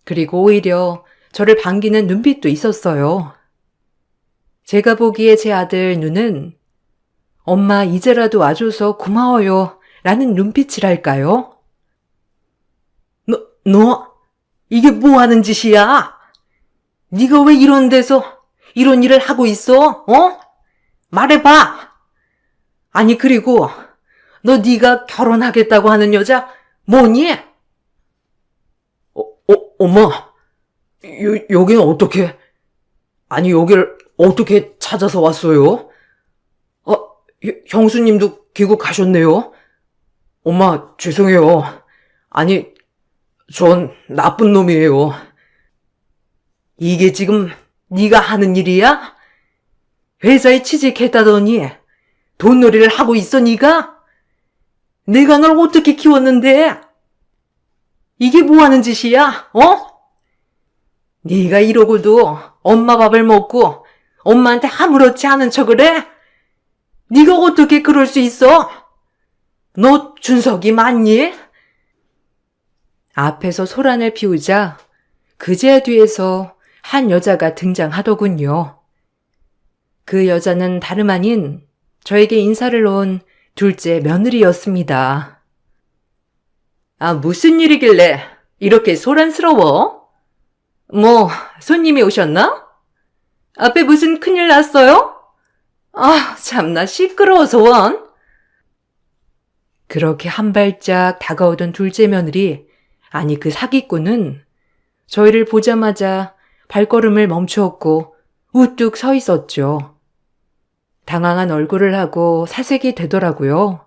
그리고 오히려 저를 반기는 눈빛도 있었어요. 제가 보기에 제 아들 눈은 엄마 이제라도 와줘서 고마워요 라는 눈빛이랄까요? 너 이게 뭐 하는 짓이야? 네가 왜 이런 데서 이런 일을 하고 있어? 어? 말해봐. 아니 그리고 너 네가 결혼하겠다고 하는 여자 뭐니? 엄마, 여기는 어떻게? 아니 여길 어떻게 찾아서 왔어요? 형수님도 귀국 가셨네요. 엄마 죄송해요. 아니 전 나쁜 놈이에요. 이게 지금 네가 하는 일이야? 회사에 취직했다더니 돈놀이를 하고 있어 네가? 내가 널 어떻게 키웠는데? 이게 뭐 하는 짓이야? 네가 이러고도 엄마 밥을 먹고 엄마한테 아무렇지 않은 척을 해? 네가 어떻게 그럴 수 있어? 너 준석이 맞니? 앞에서 소란을 피우자 그제야 뒤에서 한 여자가 등장하더군요. 그 여자는 다름 아닌 저에게 인사를 놓은 둘째 며느리였습니다. 아, 무슨 일이길래 이렇게 소란스러워? 뭐, 손님이 오셨나? 앞에 무슨 큰일 났어요? 아, 참나 시끄러워서 원. 그렇게 한 발짝 다가오던 둘째 며느리, 아니 그 사기꾼은 저희를 보자마자 발걸음을 멈추었고 우뚝 서 있었죠. 당황한 얼굴을 하고 사색이 되더라고요.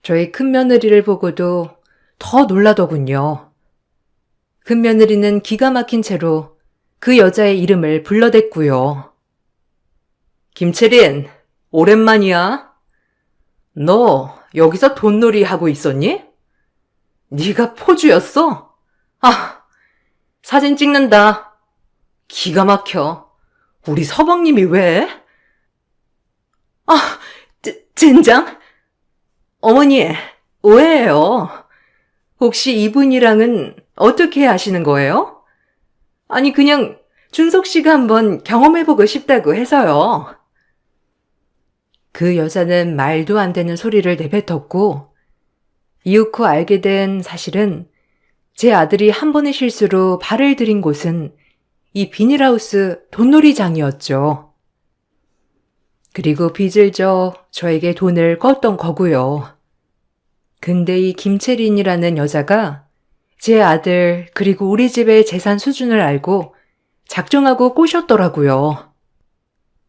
저희 큰며느리를 보고도 더 놀라더군요. 큰며느리는 기가 막힌 채로 그 여자의 이름을 불러댔고요. 김채린, 오랜만이야. 너 여기서 돈놀이 하고 있었니? 네가 포주였어? 아, 사진 찍는다. 기가 막혀. 우리 서방님이 왜? 아, 젠장? 어머니, 오해예요. 혹시 이분이랑은 어떻게 아시는 거예요? 아니, 그냥 준석 씨가 한번 경험해보고 싶다고 해서요. 그 여자는 말도 안 되는 소리를 내뱉었고, 이윽고 알게 된 사실은 제 아들이 한 번의 실수로 발을 들인 곳은 이 비닐하우스 돈놀이장이었죠. 그리고 빚을 져 저에게 돈을 껐던 거고요. 근데 이 김채린이라는 여자가 제 아들 그리고 우리 집의 재산 수준을 알고 작정하고 꼬셨더라고요.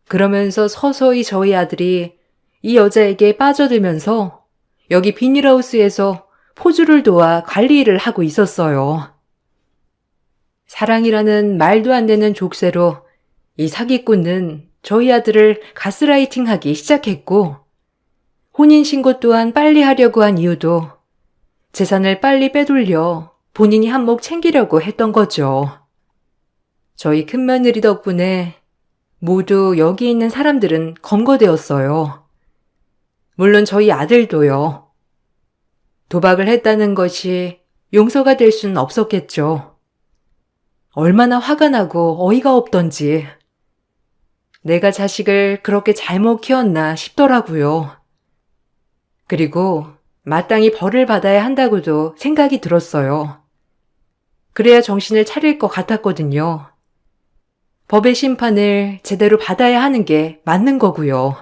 그러면서 서서히 저희 아들이 이 여자에게 빠져들면서 여기 비닐하우스에서 포주를 도와 관리 일을 하고 있었어요. 사랑이라는 말도 안 되는 족쇄로 이 사기꾼은 저희 아들을 가스라이팅하기 시작했고, 혼인신고 또한 빨리 하려고 한 이유도 재산을 빨리 빼돌려 본인이 한몫 챙기려고 했던 거죠. 저희 큰며느리 덕분에 모두 여기 있는 사람들은 검거되었어요. 물론 저희 아들도요. 도박을 했다는 것이 용서가 될 수는 없었겠죠. 얼마나 화가 나고 어이가 없던지. 내가 자식을 그렇게 잘못 키웠나 싶더라고요. 그리고 마땅히 벌을 받아야 한다고도 생각이 들었어요. 그래야 정신을 차릴 것 같았거든요. 법의 심판을 제대로 받아야 하는 게 맞는 거고요.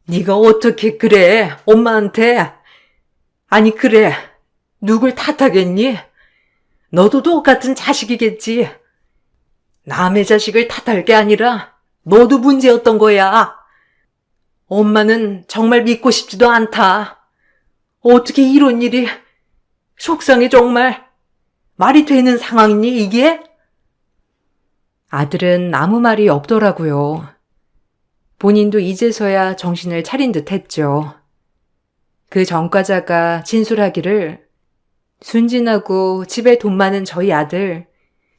네가 어떻게 그래, 엄마한테? 아니 그래, 누굴 탓하겠니? 너도 똑같은 자식이겠지. 남의 자식을 탓할 게 아니라 너도 문제였던 거야. 엄마는 정말 믿고 싶지도 않다. 어떻게 이런 일이, 속상해 정말. 말이 되는 상황이니 이게? 아들은 아무 말이 없더라고요. 본인도 이제서야 정신을 차린 듯 했죠. 그 전과자가 진술하기를 순진하고 집에 돈 많은 저희 아들,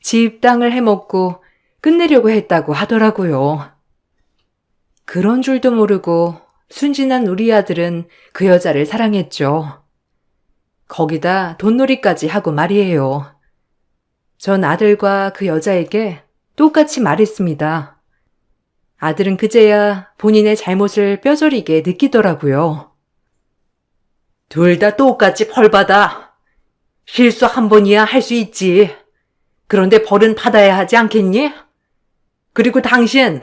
집 땅을 해먹고 끝내려고 했다고 하더라고요. 그런 줄도 모르고 순진한 우리 아들은 그 여자를 사랑했죠. 거기다 돈놀이까지 하고 말이에요. 전 아들과 그 여자에게 똑같이 말했습니다. 아들은 그제야 본인의 잘못을 뼈저리게 느끼더라고요. 둘 다 똑같이 벌받아. 실수 한 번이야 할 수 있지. 그런데 벌은 받아야 하지 않겠니? 그리고 당신,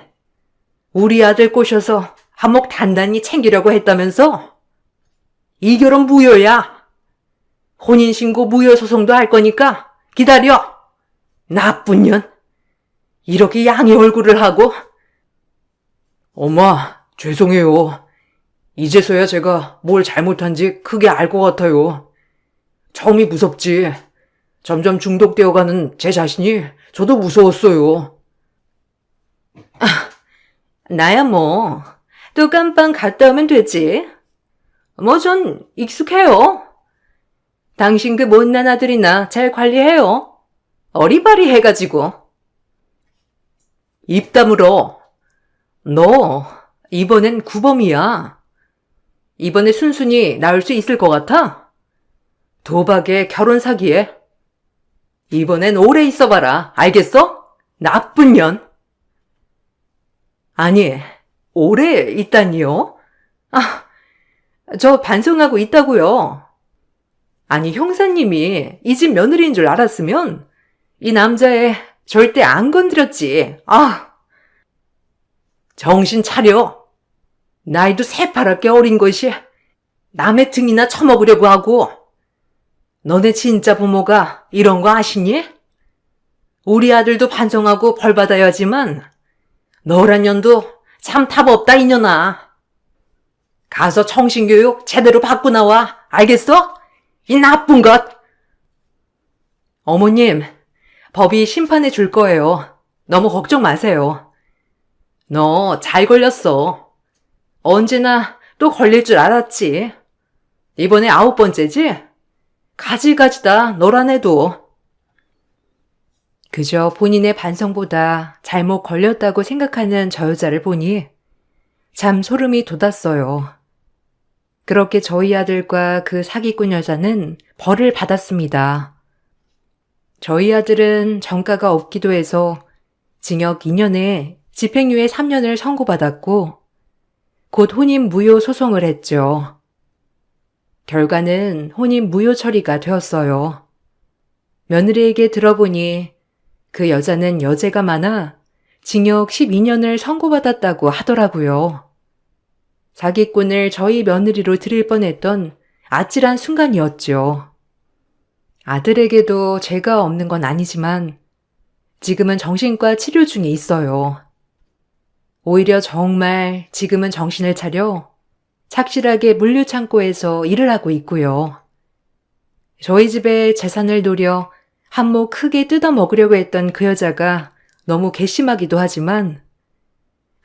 우리 아들 꼬셔서 한몫 단단히 챙기려고 했다면서? 이 결혼 무효야. 혼인신고 무효소송도 할 거니까 기다려. 나쁜 년. 이렇게 양의 얼굴을 하고. 엄마, 죄송해요. 이제서야 제가 뭘 잘못한지 크게 알 것 같아요. 처음이 무섭지. 점점 중독되어가는 제 자신이 저도 무서웠어요. 나야 뭐, 또 깜빵 갔다 오면 되지. 뭐 전 익숙해요. 당신 그 못난 아들이나 잘 관리해요. 어리바리 해가지고. 입 다물어. 너 이번엔 구범이야. 이번에 순순히 나올 수 있을 것 같아? 도박에 결혼 사기에. 이번엔 오래 있어봐라. 알겠어? 나쁜 년. 아니, 오래 있다니요? 저 반성하고 있다고요. 아니, 형사님이 이 집 며느리인 줄 알았으면 이 남자애 절대 안 건드렸지. 정신 차려. 나이도 새파랗게 어린 것이 남의 등이나 처먹으려고 하고. 너네 진짜 부모가 이런 거 아시니? 우리 아들도 반성하고 벌 받아야지만 너란 년도 참 답 없다 이년아. 가서 정신교육 제대로 받고 나와. 알겠어? 이 나쁜 것. 어머님, 법이 심판해 줄 거예요. 너무 걱정 마세요. 너 잘 걸렸어. 언제나 또 걸릴 줄 알았지. 이번에 9번째지? 가지가지다 너란 애도. 그저 본인의 반성보다 잘못 걸렸다고 생각하는 저 여자를 보니 참 소름이 돋았어요. 그렇게 저희 아들과 그 사기꾼 여자는 벌을 받았습니다. 저희 아들은 전과가 없기도 해서 징역 2년에 집행유예 3년을 선고받았고 곧 혼인 무효 소송을 했죠. 결과는 혼인 무효 처리가 되었어요. 며느리에게 들어보니 그 여자는 여죄가 많아 징역 12년을 선고받았다고 하더라고요. 사기꾼을 저희 며느리로 들일 뻔했던 아찔한 순간이었죠. 아들에게도 죄가 없는 건 아니지만 지금은 정신과 치료 중에 있어요. 오히려 정말 지금은 정신을 차려 착실하게 물류창고에서 일을 하고 있고요. 저희 집에 재산을 노려 한몫 크게 뜯어먹으려고 했던 그 여자가 너무 괘씸하기도 하지만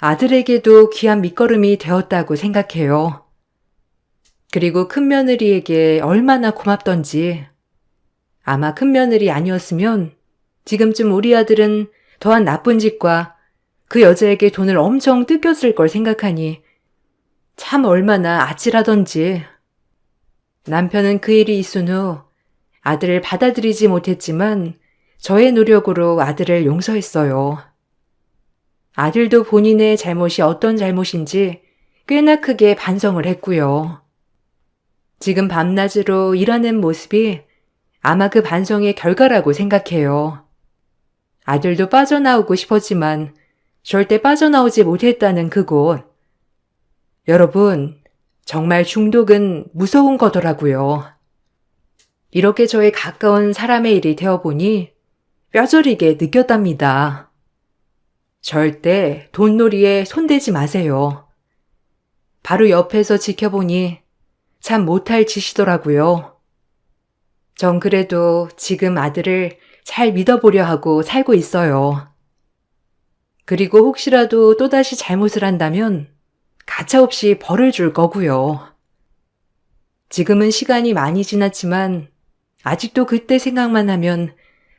아들에게도 귀한 밑거름이 되었다고 생각해요. 그리고 큰며느리에게 얼마나 고맙던지. 아마 큰며느리 아니었으면 지금쯤 우리 아들은 더한 나쁜 짓과 그 여자에게 돈을 엄청 뜯겼을 걸 생각하니 참 얼마나 아찔하던지. 남편은 그 일이 있은 후 아들을 받아들이지 못했지만 저의 노력으로 아들을 용서했어요. 아들도 본인의 잘못이 어떤 잘못인지 꽤나 크게 반성을 했고요. 지금 밤낮으로 일하는 모습이 아마 그 반성의 결과라고 생각해요. 아들도 빠져나오고 싶었지만 절대 빠져나오지 못했다는 그곳. 여러분, 정말 중독은 무서운 거더라고요. 이렇게 저의 가까운 사람의 일이 되어보니 뼈저리게 느꼈답니다. 절대 돈놀이에 손대지 마세요. 바로 옆에서 지켜보니 참 못할 짓이더라고요. 전 그래도 지금 아들을 잘 믿어보려 하고 살고 있어요. 그리고 혹시라도 또다시 잘못을 한다면 가차없이 벌을 줄 거고요. 지금은 시간이 많이 지났지만 아직도 그때 생각만 하면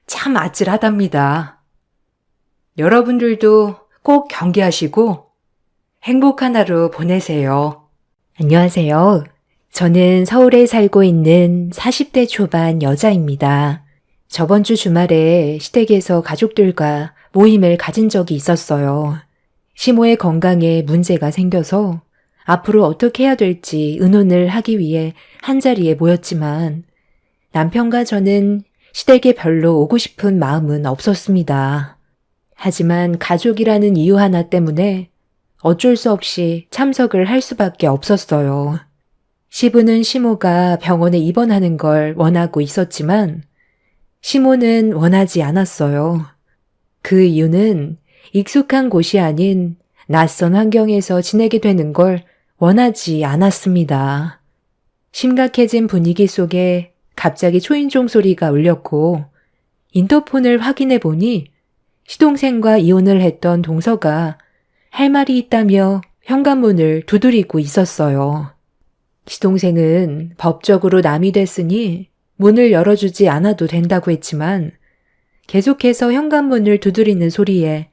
참 아찔하답니다. 여러분들도 꼭 경계하시고 행복한 하루 보내세요. 안녕하세요. 저는 서울에 살고 있는 40대 초반 여자입니다. 저번 주 주말에 시댁에서 가족들과 모임을 가진 적이 있었어요. 시모의 건강에 문제가 생겨서 앞으로 어떻게 해야 될지 의논을 하기 위해 한자리에 모였지만 남편과 저는 시댁에 별로 오고 싶은 마음은 없었습니다. 하지만 가족이라는 이유 하나 때문에 어쩔 수 없이 참석을 할 수밖에 없었어요. 시부는 시모가 병원에 입원하는 걸 원하고 있었지만 시모는 원하지 않았어요. 그 이유는 익숙한 곳이 아닌 낯선 환경에서 지내게 되는 걸 원하지 않았습니다. 심각해진 분위기 속에 갑자기 초인종 소리가 울렸고 인터폰을 확인해 보니 시동생과 이혼을 했던 동서가 할 말이 있다며 현관문을 두드리고 있었어요. 시동생은 법적으로 남이 됐으니 문을 열어주지 않아도 된다고 했지만 계속해서 현관문을 두드리는 소리에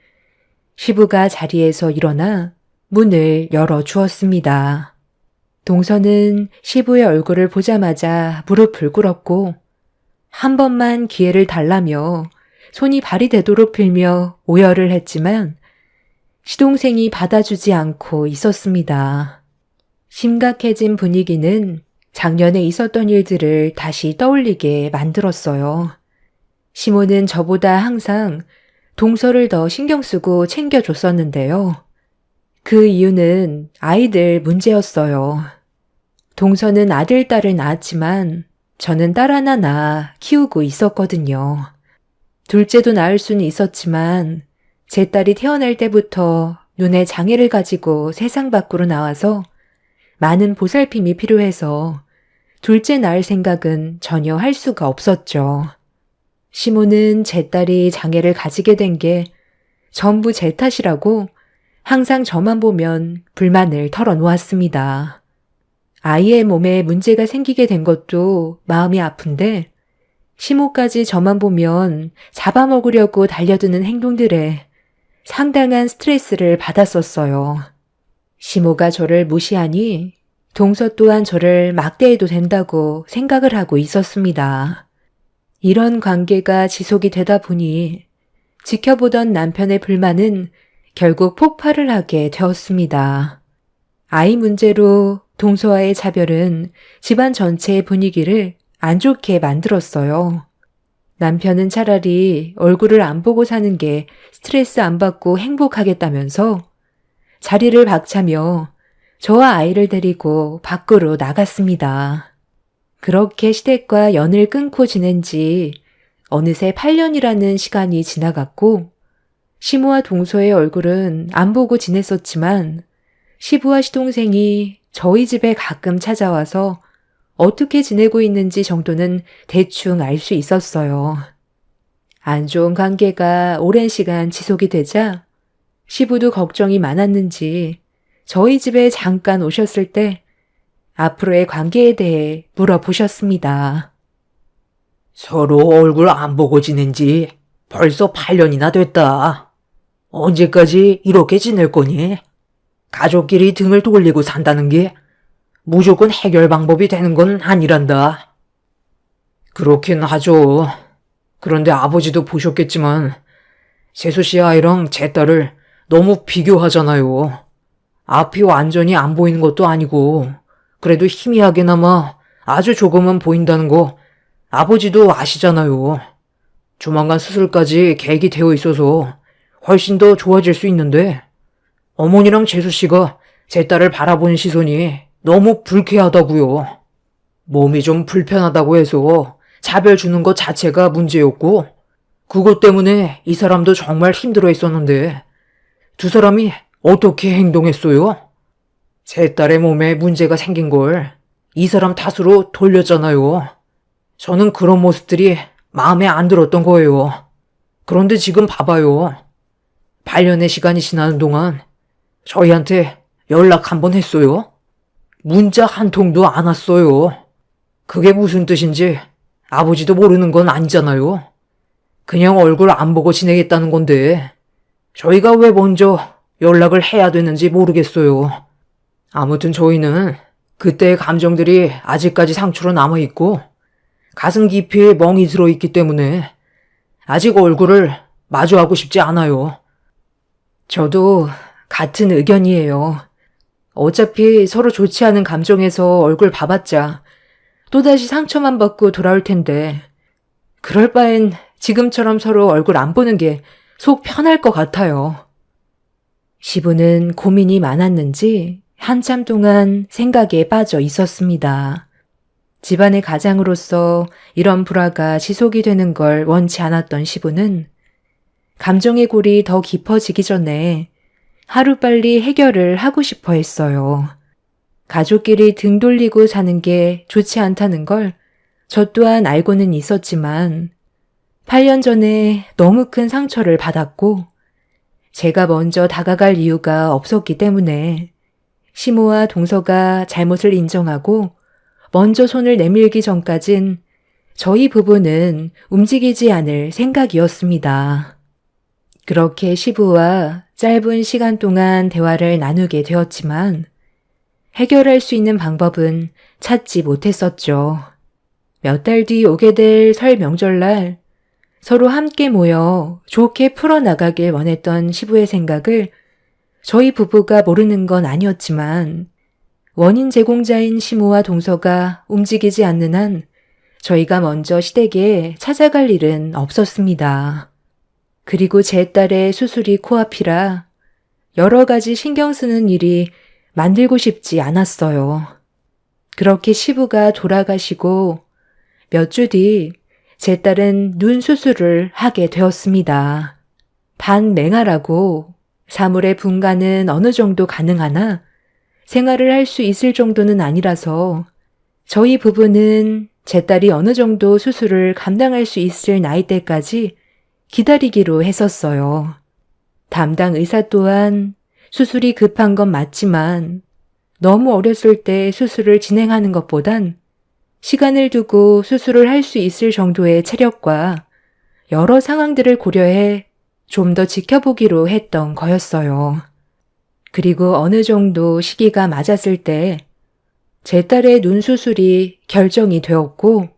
시부가 자리에서 일어나 문을 열어주었습니다. 동서는 시부의 얼굴을 보자마자 무릎을 꿇었고 한 번만 기회를 달라며 손이 발이 되도록 빌며 오열을 했지만 시동생이 받아주지 않고 있었습니다. 심각해진 분위기는 작년에 있었던 일들을 다시 떠올리게 만들었어요. 시모는 저보다 항상 동서를 더 신경 쓰고 챙겨줬었는데요. 그 이유는 아이들 문제였어요. 동서는 아들, 딸을 낳았지만 저는 딸 하나 낳아 키우고 있었거든요. 둘째도 낳을 수는 있었지만 제 딸이 태어날 때부터 눈에 장애를 가지고 세상 밖으로 나와서 많은 보살핌이 필요해서 둘째 낳을 생각은 전혀 할 수가 없었죠. 시모는 제 딸이 장애를 가지게 된 게 전부 제 탓이라고 항상 저만 보면 불만을 털어놓았습니다. 아이의 몸에 문제가 생기게 된 것도 마음이 아픈데 시모까지 저만 보면 잡아먹으려고 달려드는 행동들에 상당한 스트레스를 받았었어요. 시모가 저를 무시하니 동서 또한 저를 막대해도 된다고 생각을 하고 있었습니다. 이런 관계가 지속이 되다 보니 지켜보던 남편의 불만은 결국 폭발을 하게 되었습니다. 아이 문제로 동서와의 차별은 집안 전체의 분위기를 안 좋게 만들었어요. 남편은 차라리 얼굴을 안 보고 사는 게 스트레스 안 받고 행복하겠다면서 자리를 박차며 저와 아이를 데리고 밖으로 나갔습니다. 그렇게 시댁과 연을 끊고 지낸 지 어느새 8년이라는 시간이 지나갔고 시모와 동서의 얼굴은 안 보고 지냈었지만 시부와 시동생이 저희 집에 가끔 찾아와서 어떻게 지내고 있는지 정도는 대충 알 수 있었어요. 안 좋은 관계가 오랜 시간 지속이 되자 시부도 걱정이 많았는지 저희 집에 잠깐 오셨을 때 앞으로의 관계에 대해 물어보셨습니다. 서로 얼굴 안 보고 지낸 지 벌써 8년이나 됐다. 언제까지 이렇게 지낼 거니? 가족끼리 등을 돌리고 산다는 게 무조건 해결 방법이 되는 건 아니란다. 그렇긴 하죠. 그런데 아버지도 보셨겠지만 세수 씨 아이랑 제 딸을 너무 비교하잖아요. 앞이 완전히 안 보이는 것도 아니고 그래도 희미하게나마 아주 조금은 보인다는 거 아버지도 아시잖아요. 조만간 수술까지 계획이 되어 있어서 훨씬 더 좋아질 수 있는데 어머니랑 재수 씨가 제 딸을 바라보는 시선이 너무 불쾌하다고요. 몸이 좀 불편하다고 해서 차별 주는 것 자체가 문제였고 그것 때문에 이 사람도 정말 힘들어 했었는데 두 사람이 어떻게 행동했어요? 제 딸의 몸에 문제가 생긴 걸 이 사람 탓으로 돌렸잖아요. 저는 그런 모습들이 마음에 안 들었던 거예요. 그런데 지금 봐봐요. 8년의 시간이 지나는 동안 저희한테 연락 한 번 했어요? 문자 한 통도 안 왔어요. 그게 무슨 뜻인지 아버지도 모르는 건 아니잖아요. 그냥 얼굴 안 보고 지내겠다는 건데 저희가 왜 먼저 연락을 해야 되는지 모르겠어요. 아무튼 저희는 그때의 감정들이 아직까지 상처로 남아있고 가슴 깊이 멍이 들어있기 때문에 아직 얼굴을 마주하고 싶지 않아요. 저도 같은 의견이에요. 어차피 서로 좋지 않은 감정에서 얼굴 봐봤자 또다시 상처만 받고 돌아올 텐데 그럴 바엔 지금처럼 서로 얼굴 안 보는 게 속 편할 것 같아요. 시부는 고민이 많았는지 한참 동안 생각에 빠져 있었습니다. 집안의 가장으로서 이런 불화가 지속이 되는 걸 원치 않았던 시부는 감정의 골이 더 깊어지기 전에 하루빨리 해결을 하고 싶어 했어요. 가족끼리 등 돌리고 사는 게 좋지 않다는 걸 저 또한 알고는 있었지만 8년 전에 너무 큰 상처를 받았고 제가 먼저 다가갈 이유가 없었기 때문에 시모와 동서가 잘못을 인정하고 먼저 손을 내밀기 전까진 저희 부부는 움직이지 않을 생각이었습니다. 그렇게 시부와 짧은 시간 동안 대화를 나누게 되었지만 해결할 수 있는 방법은 찾지 못했었죠. 몇 달 뒤 오게 될 설 명절날 서로 함께 모여 좋게 풀어나가길 원했던 시부의 생각을 저희 부부가 모르는 건 아니었지만 원인 제공자인 시모와 동서가 움직이지 않는 한 저희가 먼저 시댁에 찾아갈 일은 없었습니다. 그리고 제 딸의 수술이 코앞이라 여러 가지 신경 쓰는 일이 만들고 싶지 않았어요. 그렇게 시부가 돌아가시고 몇 주 뒤 제 딸은 눈 수술을 하게 되었습니다. 반맹아라고 사물의 분간은 어느 정도 가능하나 생활을 할 수 있을 정도는 아니라서 저희 부부는 제 딸이 어느 정도 수술을 감당할 수 있을 나이대까지 기다리기로 했었어요. 담당 의사 또한 수술이 급한 건 맞지만 너무 어렸을 때 수술을 진행하는 것보단 시간을 두고 수술을 할 수 있을 정도의 체력과 여러 상황들을 고려해 좀 더 지켜보기로 했던 거였어요. 그리고 어느 정도 시기가 맞았을 때 제 딸의 눈 수술이 결정이 되었고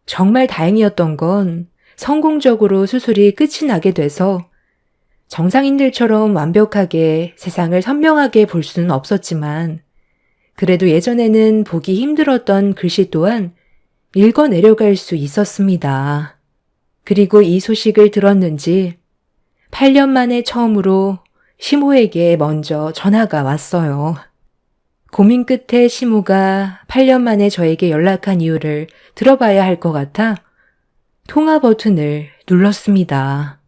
정말 다행이었던 건 성공적으로 수술이 끝이 나게 돼서 정상인들처럼 완벽하게 세상을 선명하게 볼 수는 없었지만 그래도 예전에는 보기 힘들었던 글씨 또한 읽어내려갈 수 있었습니다. 그리고 이 소식을 들었는지 8년 만에 처음으로 시모에게 먼저 전화가 왔어요. 고민 끝에 시모가 8년 만에 저에게 연락한 이유를 들어봐야 할 것 같아 통화 버튼을 눌렀습니다.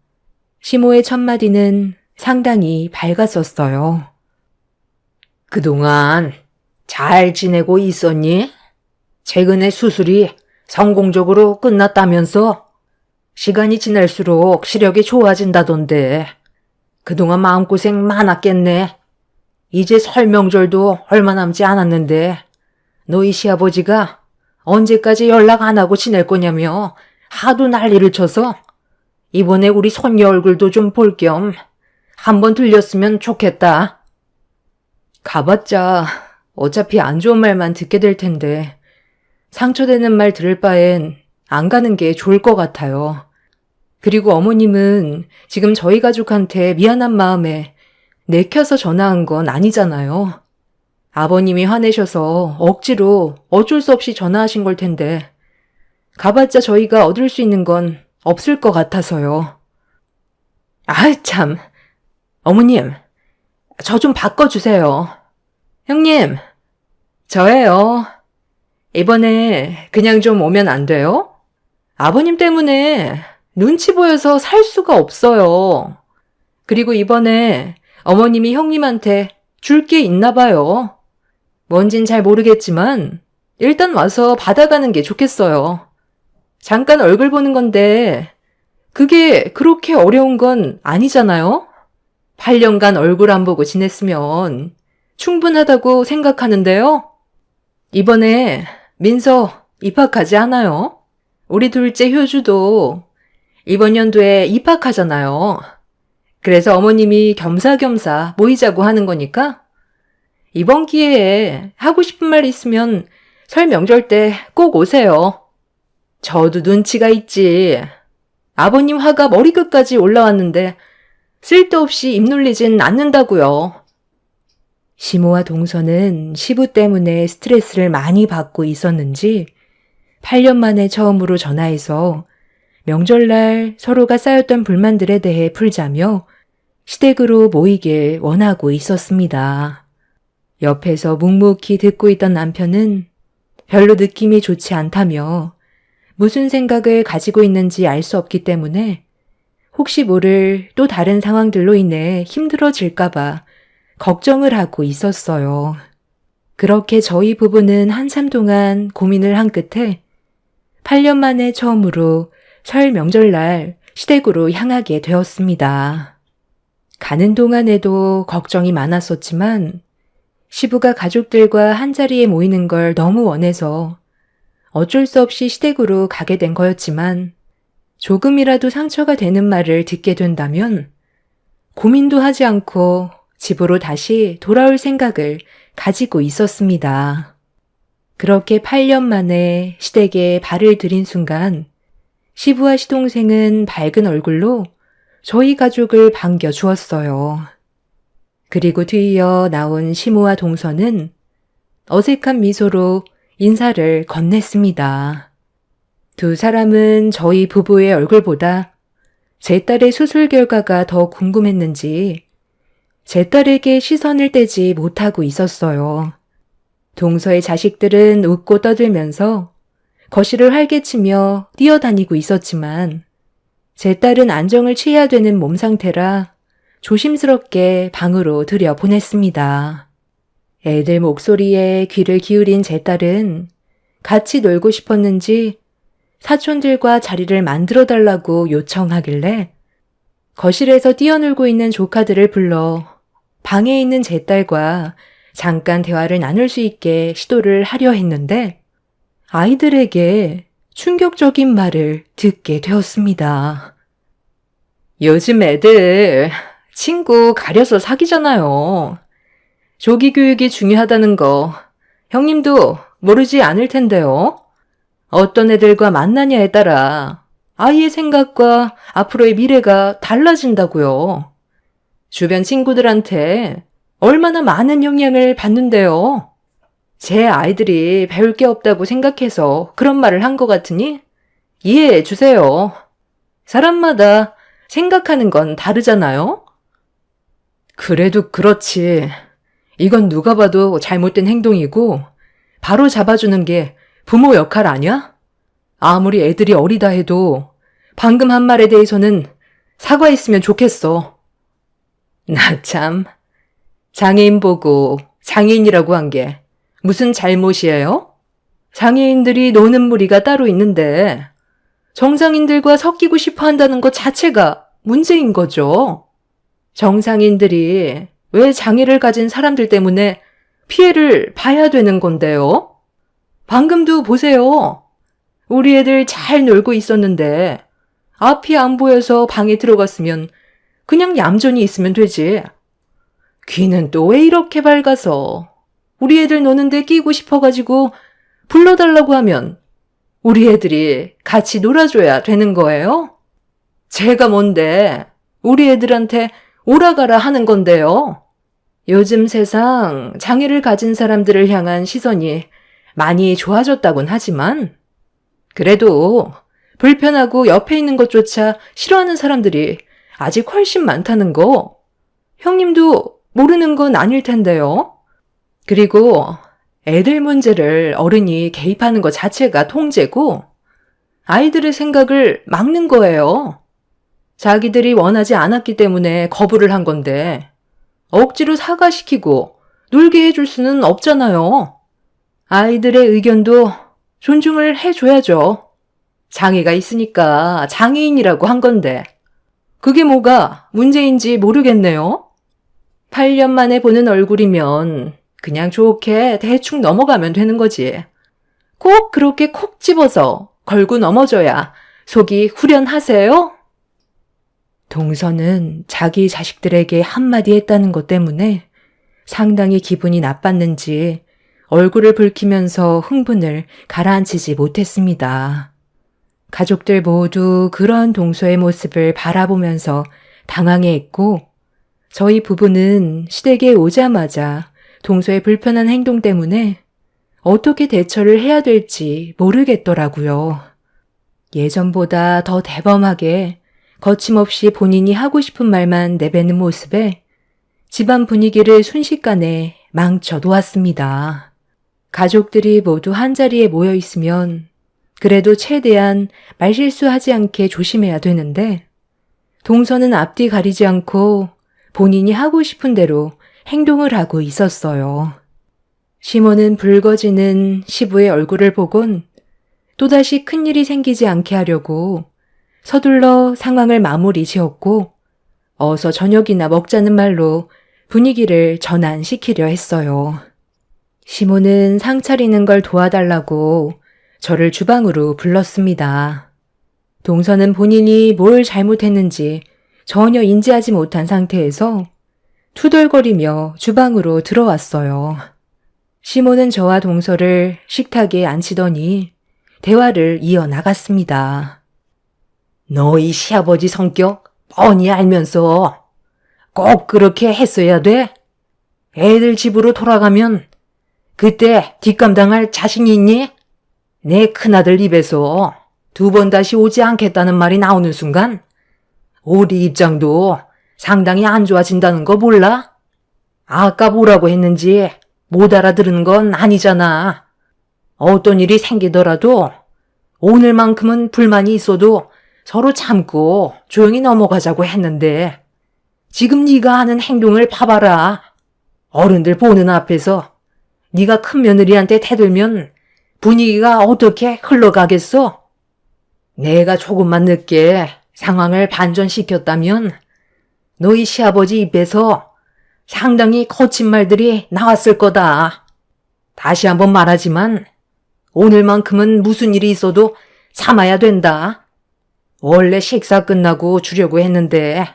시모의 첫마디는 상당히 밝았었어요. 그동안 잘 지내고 있었니? 최근에 수술이 성공적으로 끝났다면서? 시간이 지날수록 시력이 좋아진다던데. 그동안 마음고생 많았겠네. 이제 설 명절도 얼마 남지 않았는데 너희 시아버지가 언제까지 연락 안 하고 지낼 거냐며 하도 난리를 쳐서 이번에 우리 손녀 얼굴도 좀 볼 겸 한번 들렸으면 좋겠다. 가봤자 어차피 안 좋은 말만 듣게 될 텐데 상처되는 말 들을 바엔 안 가는 게 좋을 것 같아요. 그리고 어머님은 지금 저희 가족한테 미안한 마음에 내켜서 전화한 건 아니잖아요. 아버님이 화내셔서 억지로 어쩔 수 없이 전화하신 걸 텐데 가봤자 저희가 얻을 수 있는 건 없을 것 같아서요. 아이 참, 어머님, 저 좀 바꿔주세요. 형님, 저예요. 이번에 그냥 좀 오면 안 돼요? 아버님 때문에 눈치 보여서 살 수가 없어요. 그리고 이번에 어머님이 형님한테 줄 게 있나 봐요. 뭔진 잘 모르겠지만 일단 와서 받아가는 게 좋겠어요. 잠깐 얼굴 보는 건데 그게 그렇게 어려운 건 아니잖아요? 8년간 얼굴 안 보고 지냈으면 충분하다고 생각하는데요. 이번에 민서 입학하지 않아요? 우리 둘째 효주도 이번 연도에 입학하잖아요. 그래서 어머님이 겸사겸사 모이자고 하는 거니까 이번 기회에 하고 싶은 말 있으면 설 명절 때 꼭 오세요. 저도 눈치가 있지. 아버님 화가 머리끝까지 올라왔는데 쓸데없이 입 놀리진 않는다고요. 시모와 동서는 시부 때문에 스트레스를 많이 받고 있었는지 8년 만에 처음으로 전화해서 명절날 서로가 쌓였던 불만들에 대해 풀자며 시댁으로 모이길 원하고 있었습니다. 옆에서 묵묵히 듣고 있던 남편은 별로 느낌이 좋지 않다며 무슨 생각을 가지고 있는지 알 수 없기 때문에 혹시 모를 또 다른 상황들로 인해 힘들어질까봐 걱정을 하고 있었어요. 그렇게 저희 부부는 한참 동안 고민을 한 끝에 8년 만에 처음으로 설 명절날 시댁으로 향하게 되었습니다. 가는 동안에도 걱정이 많았었지만 시부가 가족들과 한자리에 모이는 걸 너무 원해서 어쩔 수 없이 시댁으로 가게 된 거였지만 조금이라도 상처가 되는 말을 듣게 된다면 고민도 하지 않고 집으로 다시 돌아올 생각을 가지고 있었습니다. 그렇게 8년 만에 시댁에 발을 들인 순간 시부와 시동생은 밝은 얼굴로 저희 가족을 반겨주었어요. 그리고 뒤이어 나온 시모와 동서는 어색한 미소로 인사를 건넸습니다. 두 사람은 저희 부부의 얼굴보다 제 딸의 수술 결과가 더 궁금했는지 제 딸에게 시선을 떼지 못하고 있었어요. 동서의 자식들은 웃고 떠들면서 거실을 활개치며 뛰어다니고 있었지만 제 딸은 안정을 취해야 되는 몸 상태라 조심스럽게 방으로 들여보냈습니다. 애들 목소리에 귀를 기울인 제 딸은 같이 놀고 싶었는지 사촌들과 자리를 만들어달라고 요청하길래 거실에서 뛰어놀고 있는 조카들을 불러 방에 있는 제 딸과 잠깐 대화를 나눌 수 있게 시도를 하려 했는데 아이들에게 충격적인 말을 듣게 되었습니다. 요즘 애들 친구 가려서 사귀잖아요. 조기 교육이 중요하다는 거 형님도 모르지 않을 텐데요. 어떤 애들과 만나냐에 따라 아이의 생각과 앞으로의 미래가 달라진다고요. 주변 친구들한테 얼마나 많은 영향을 받는데요. 제 아이들이 배울 게 없다고 생각해서 그런 말을 한 것 같으니 이해해 주세요. 사람마다 생각하는 건 다르잖아요? 그래도 그렇지. 이건 누가 봐도 잘못된 행동이고 바로 잡아주는 게 부모 역할 아니야? 아무리 애들이 어리다 해도 방금 한 말에 대해서는 사과했으면 좋겠어. 나 참, 장애인 보고 장애인이라고 한 게 무슨 잘못이에요? 장애인들이 노는 무리가 따로 있는데 정상인들과 섞이고 싶어 한다는 것 자체가 문제인 거죠. 정상인들이 왜 장애를 가진 사람들 때문에 피해를 봐야 되는 건데요? 방금도 보세요. 우리 애들 잘 놀고 있었는데 앞이 안 보여서 방에 들어갔으면 그냥 얌전히 있으면 되지. 귀는 또 왜 이렇게 밝아서 우리 애들 노는데 끼고 싶어가지고 불러달라고 하면 우리 애들이 같이 놀아줘야 되는 거예요? 제가 뭔데 우리 애들한테 오라가라 하는 건데요. 요즘 세상 장애를 가진 사람들을 향한 시선이 많이 좋아졌다곤 하지만 그래도 불편하고 옆에 있는 것조차 싫어하는 사람들이 아직 훨씬 많다는 거 형님도 모르는 건 아닐 텐데요. 그리고 애들 문제를 어른이 개입하는 것 자체가 통제고 아이들의 생각을 막는 거예요. 자기들이 원하지 않았기 때문에 거부를 한 건데 억지로 사과시키고 놀게 해줄 수는 없잖아요. 아이들의 의견도 존중을 해줘야죠. 장애가 있으니까 장애인이라고 한 건데 그게 뭐가 문제인지 모르겠네요. 8년 만에 보는 얼굴이면 그냥 좋게 대충 넘어가면 되는 거지. 꼭 그렇게 콕 집어서 걸고 넘어져야 속이 후련하세요? 동서는 자기 자식들에게 한마디 했다는 것 때문에 상당히 기분이 나빴는지 얼굴을 붉히면서 흥분을 가라앉히지 못했습니다. 가족들 모두 그런 동서의 모습을 바라보면서 당황해했고 저희 부부는 시댁에 오자마자 동서의 불편한 행동 때문에 어떻게 대처를 해야 될지 모르겠더라고요. 예전보다 더 대범하게 거침없이 본인이 하고 싶은 말만 내뱉는 모습에 집안 분위기를 순식간에 망쳐 놓았습니다. 가족들이 모두 한자리에 모여 있으면 그래도 최대한 말실수하지 않게 조심해야 되는데 동서는 앞뒤 가리지 않고 본인이 하고 싶은 대로 행동을 하고 있었어요. 시모는 붉어지는 시부의 얼굴을 보곤 또다시 큰일이 생기지 않게 하려고 서둘러 상황을 마무리 지었고 어서 저녁이나 먹자는 말로 분위기를 전환시키려 했어요. 시모는 상 차리는 걸 도와달라고 저를 주방으로 불렀습니다. 동서는 본인이 뭘 잘못했는지 전혀 인지하지 못한 상태에서 투덜거리며 주방으로 들어왔어요. 시모는 저와 동서를 식탁에 앉히더니 대화를 이어나갔습니다. 너희 시아버지 성격 뻔히 알면서 꼭 그렇게 했어야 돼? 애들 집으로 돌아가면 그때 뒷감당할 자신이 있니? 내 큰아들 입에서 2번 다시 오지 않겠다는 말이 나오는 순간 우리 입장도 상당히 안 좋아진다는 거 몰라? 아까 뭐라고 했는지 못 알아들은 건 아니잖아. 어떤 일이 생기더라도 오늘만큼은 불만이 있어도 서로 참고 조용히 넘어가자고 했는데 지금 네가 하는 행동을 봐봐라. 어른들 보는 앞에서 네가 큰 며느리한테 대들면 분위기가 어떻게 흘러가겠어? 내가 조금만 늦게 상황을 반전시켰다면 너희 시아버지 입에서 상당히 거친 말들이 나왔을 거다. 다시 한번 말하지만 오늘만큼은 무슨 일이 있어도 참아야 된다. 원래 식사 끝나고 주려고 했는데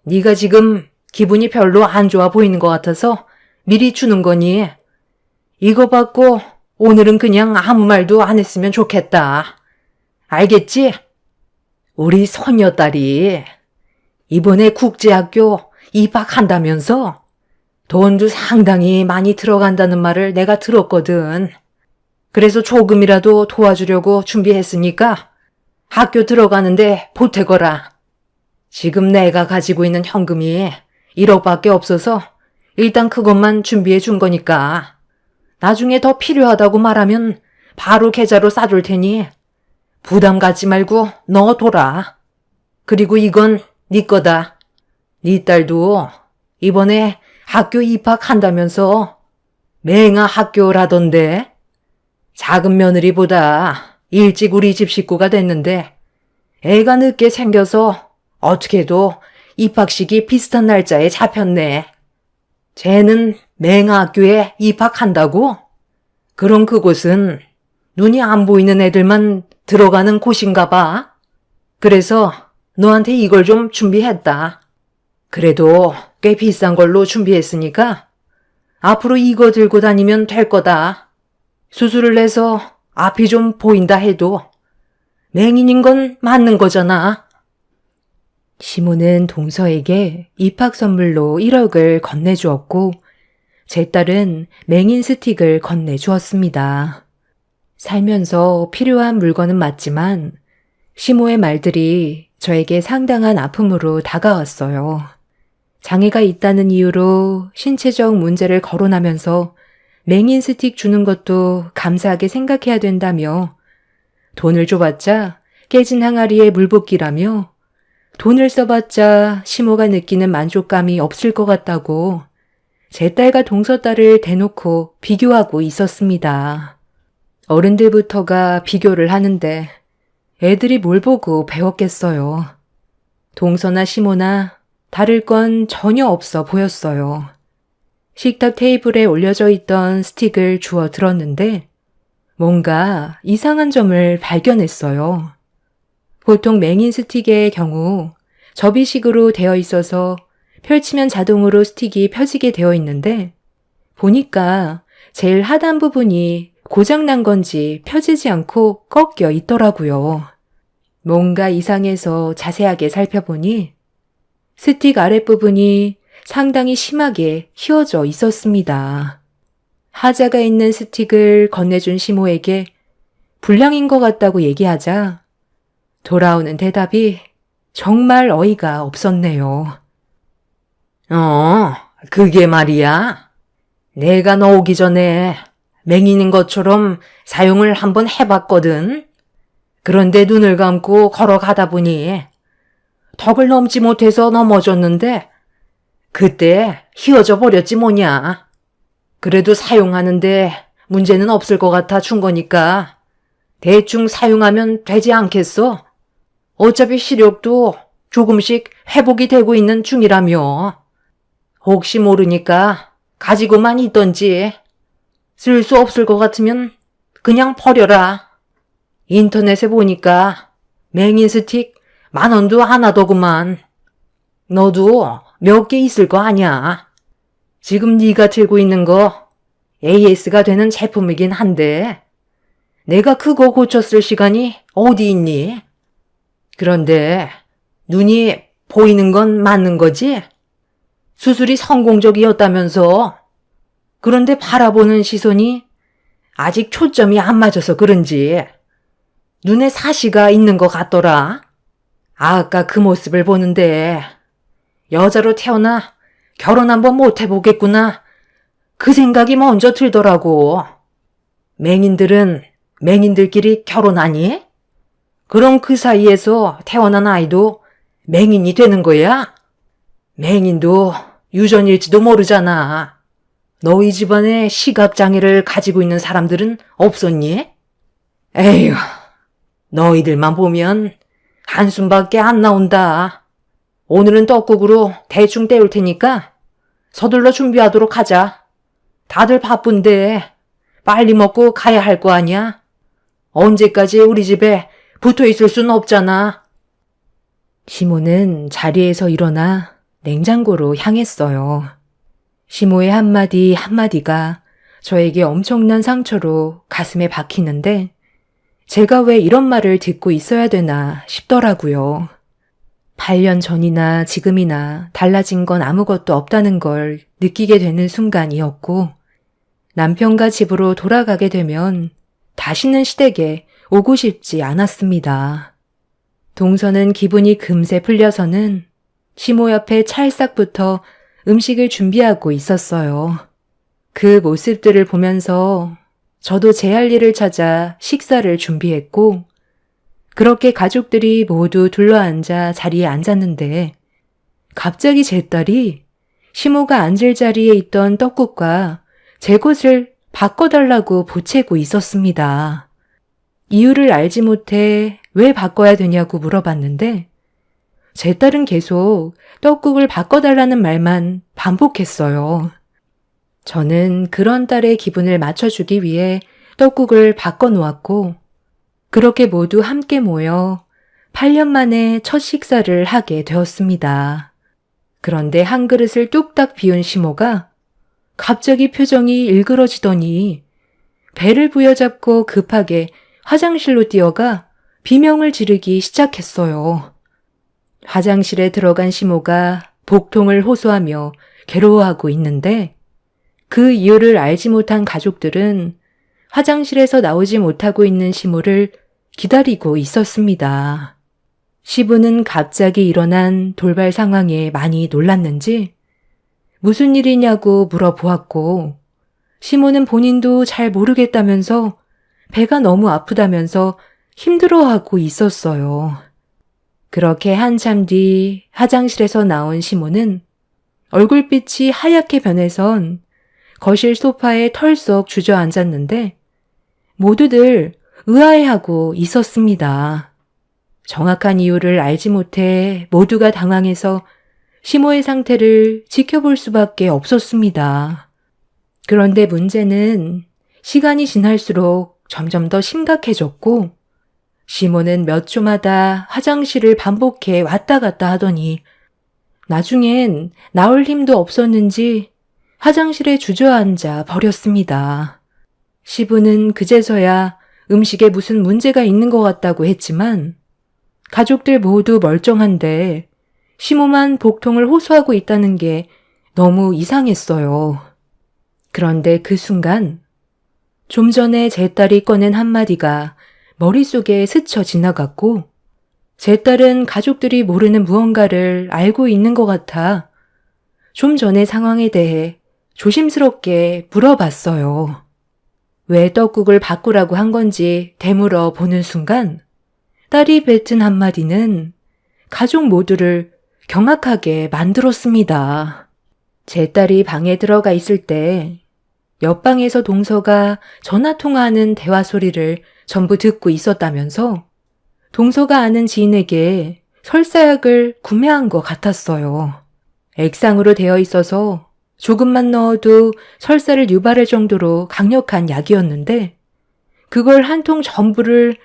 네가 지금 기분이 별로 안 좋아 보이는 것 같아서 미리 주는 거니. 이거 받고 오늘은 그냥 아무 말도 안 했으면 좋겠다. 알겠지? 우리 손녀딸이 이번에 국제학교 입학한다면서 돈도 상당히 많이 들어간다는 말을 내가 들었거든. 그래서 조금이라도 도와주려고 준비했으니까 학교 들어가는데 보태거라. 지금 내가 가지고 있는 현금이 1억밖에 없어서 일단 그것만 준비해 준 거니까 나중에 더 필요하다고 말하면 바로 계좌로 싸줄 테니 부담 갖지 말고 넣어둬라. 그리고 이건 네 거다. 네 딸도 이번에 학교 입학한다면서 맹아 학교라던데. 작은 며느리보다 일찍 우리 집 식구가 됐는데 애가 늦게 생겨서 어떻게도 입학식이 비슷한 날짜에 잡혔네. 쟤는 맹아 학교에 입학한다고? 그럼 그곳은 눈이 안 보이는 애들만 들어가는 곳인가 봐. 그래서 너한테 이걸 좀 준비했다. 그래도 꽤 비싼 걸로 준비했으니까 앞으로 이거 들고 다니면 될 거다. 수술을 해서 앞이 좀 보인다 해도 맹인인 건 맞는 거잖아. 시모는 동서에게 입학 선물로 1억을 건네주었고 제 딸은 맹인 스틱을 건네주었습니다. 살면서 필요한 물건은 맞지만 시모의 말들이 저에게 상당한 아픔으로 다가왔어요. 장애가 있다는 이유로 신체적 문제를 거론하면서 맹인 스틱 주는 것도 감사하게 생각해야 된다며 돈을 줘봤자 깨진 항아리에 물 붓기라며 돈을 써봤자 시모가 느끼는 만족감이 없을 것 같다고 제 딸과 동서 딸을 대놓고 비교하고 있었습니다. 어른들부터가 비교를 하는데 애들이 뭘 보고 배웠겠어요. 동서나 시모나 다를 건 전혀 없어 보였어요. 식탁 테이블에 올려져 있던 스틱을 주워 들었는데 뭔가 이상한 점을 발견했어요. 보통 맹인 스틱의 경우 접이식으로 되어 있어서 펼치면 자동으로 스틱이 펴지게 되어 있는데 보니까 제일 하단 부분이 고장난 건지 펴지지 않고 꺾여 있더라고요. 뭔가 이상해서 자세하게 살펴보니 스틱 아랫부분이 상당히 심하게 휘어져 있었습니다. 하자가 있는 스틱을 건네준 시모에게 불량인 것 같다고 얘기하자 돌아오는 대답이 정말 어이가 없었네요. 그게 말이야. 내가 너 오기 전에 맹인인 것처럼 사용을 한번 해봤거든. 그런데 눈을 감고 걸어가다 보니 덕을 넘지 못해서 넘어졌는데 그때 휘어져 버렸지 뭐냐. 그래도 사용하는데 문제는 없을 것 같아 준 거니까 대충 사용하면 되지 않겠어? 어차피 시력도 조금씩 회복이 되고 있는 중이라며. 혹시 모르니까 가지고만 있던지 쓸 수 없을 것 같으면 그냥 버려라. 인터넷에 보니까 맹인 스틱 10,000원도 안 하더구만. 너도 몇 개 있을 거 아냐. 지금 네가 들고 있는 거 AS가 되는 제품이긴 한데 내가 그거 고쳤을 시간이 어디 있니? 그런데 눈이 보이는 건 맞는 거지? 수술이 성공적이었다면서. 그런데 바라보는 시선이 아직 초점이 안 맞아서 그런지 눈에 사시가 있는 것 같더라. 아까 그 모습을 보는데 여자로 태어나 결혼 한번 못 해보겠구나. 그 생각이 먼저 들더라고. 맹인들은 맹인들끼리 결혼하니? 그럼 그 사이에서 태어난 아이도 맹인이 되는 거야? 맹인도 유전일지도 모르잖아. 너희 집안에 시각장애를 가지고 있는 사람들은 없었니? 에휴, 너희들만 보면 한숨밖에 안 나온다. 오늘은 떡국으로 대충 때울 테니까 서둘러 준비하도록 하자. 다들 바쁜데 빨리 먹고 가야 할 거 아니야? 언제까지 우리 집에 붙어 있을 순 없잖아. 시모는 자리에서 일어나 냉장고로 향했어요. 시모의 한마디 한마디가 저에게 엄청난 상처로 가슴에 박히는데 제가 왜 이런 말을 듣고 있어야 되나 싶더라고요. 8년 전이나 지금이나 달라진 건 아무것도 없다는 걸 느끼게 되는 순간이었고 남편과 집으로 돌아가게 되면 다시는 시댁에 오고 싶지 않았습니다. 동서는 기분이 금세 풀려서는 시모 옆에 찰싹부터 음식을 준비하고 있었어요. 그 모습들을 보면서 저도 제 할 일을 찾아 식사를 준비했고 그렇게 가족들이 모두 둘러앉아 자리에 앉았는데 갑자기 제 딸이 시모가 앉을 자리에 있던 떡국과 제 것을 바꿔달라고 보채고 있었습니다. 이유를 알지 못해 왜 바꿔야 되냐고 물어봤는데 제 딸은 계속 떡국을 바꿔달라는 말만 반복했어요. 저는 그런 딸의 기분을 맞춰주기 위해 떡국을 바꿔놓았고 그렇게 모두 함께 모여 8년 만에 첫 식사를 하게 되었습니다. 그런데 한 그릇을 뚝딱 비운 시모가 갑자기 표정이 일그러지더니 배를 부여잡고 급하게 화장실로 뛰어가 비명을 지르기 시작했어요. 화장실에 들어간 시모가 복통을 호소하며 괴로워하고 있는데 그 이유를 알지 못한 가족들은 화장실에서 나오지 못하고 있는 시모를 기다리고 있었습니다. 시부는 갑자기 일어난 돌발 상황에 많이 놀랐는지 무슨 일이냐고 물어보았고 시모는 본인도 잘 모르겠다면서 배가 너무 아프다면서 힘들어하고 있었어요. 그렇게 한참 뒤 화장실에서 나온 시모는 얼굴빛이 하얗게 변해선 거실 소파에 털썩 주저앉았는데 모두들 의아해하고 있었습니다. 정확한 이유를 알지 못해 모두가 당황해서 시모의 상태를 지켜볼 수밖에 없었습니다. 그런데 문제는 시간이 지날수록 점점 더 심각해졌고 시모는 몇 초마다 화장실을 반복해 왔다 갔다 하더니 나중엔 나올 힘도 없었는지 화장실에 주저앉아 버렸습니다. 시부는 그제서야 음식에 무슨 문제가 있는 것 같다고 했지만 가족들 모두 멀쩡한데 시모만 복통을 호소하고 있다는 게 너무 이상했어요. 그런데 그 순간 좀 전에 제 딸이 꺼낸 한마디가 머릿속에 스쳐 지나갔고 제 딸은 가족들이 모르는 무언가를 알고 있는 것 같아 좀 전의 상황에 대해 조심스럽게 물어봤어요. 왜 떡국을 바꾸라고 한 건지 되물어 보는 순간 딸이 뱉은 한마디는 가족 모두를 경악하게 만들었습니다. 제 딸이 방에 들어가 있을 때 옆방에서 동서가 전화통화하는 대화 소리를 전부 듣고 있었다면서 동서가 아는 지인에게 설사약을 구매한 것 같았어요. 액상으로 되어 있어서 조금만 넣어도 설사를 유발할 정도로 강력한 약이었는데 그걸 한 통 전부를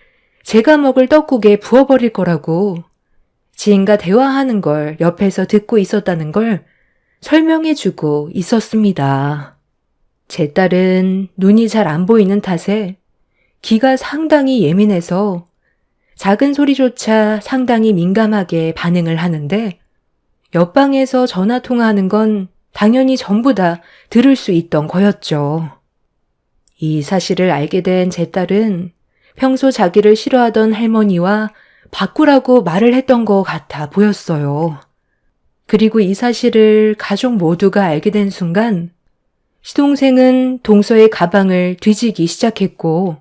제가 먹을 떡국에 부어버릴 거라고 지인과 대화하는 걸 옆에서 듣고 있었다는 걸 설명해주고 있었습니다. 제 딸은 눈이 잘 안 보이는 탓에 귀가 상당히 예민해서 작은 소리조차 상당히 민감하게 반응을 하는데 옆방에서 전화 통화하는 건 당연히 전부 다 들을 수 있던 거였죠. 이 사실을 알게 된 제 딸은 평소 자기를 싫어하던 할머니와 바꾸라고 말을 했던 것 같아 보였어요. 그리고 이 사실을 가족 모두가 알게 된 순간 시동생은 동서의 가방을 뒤지기 시작했고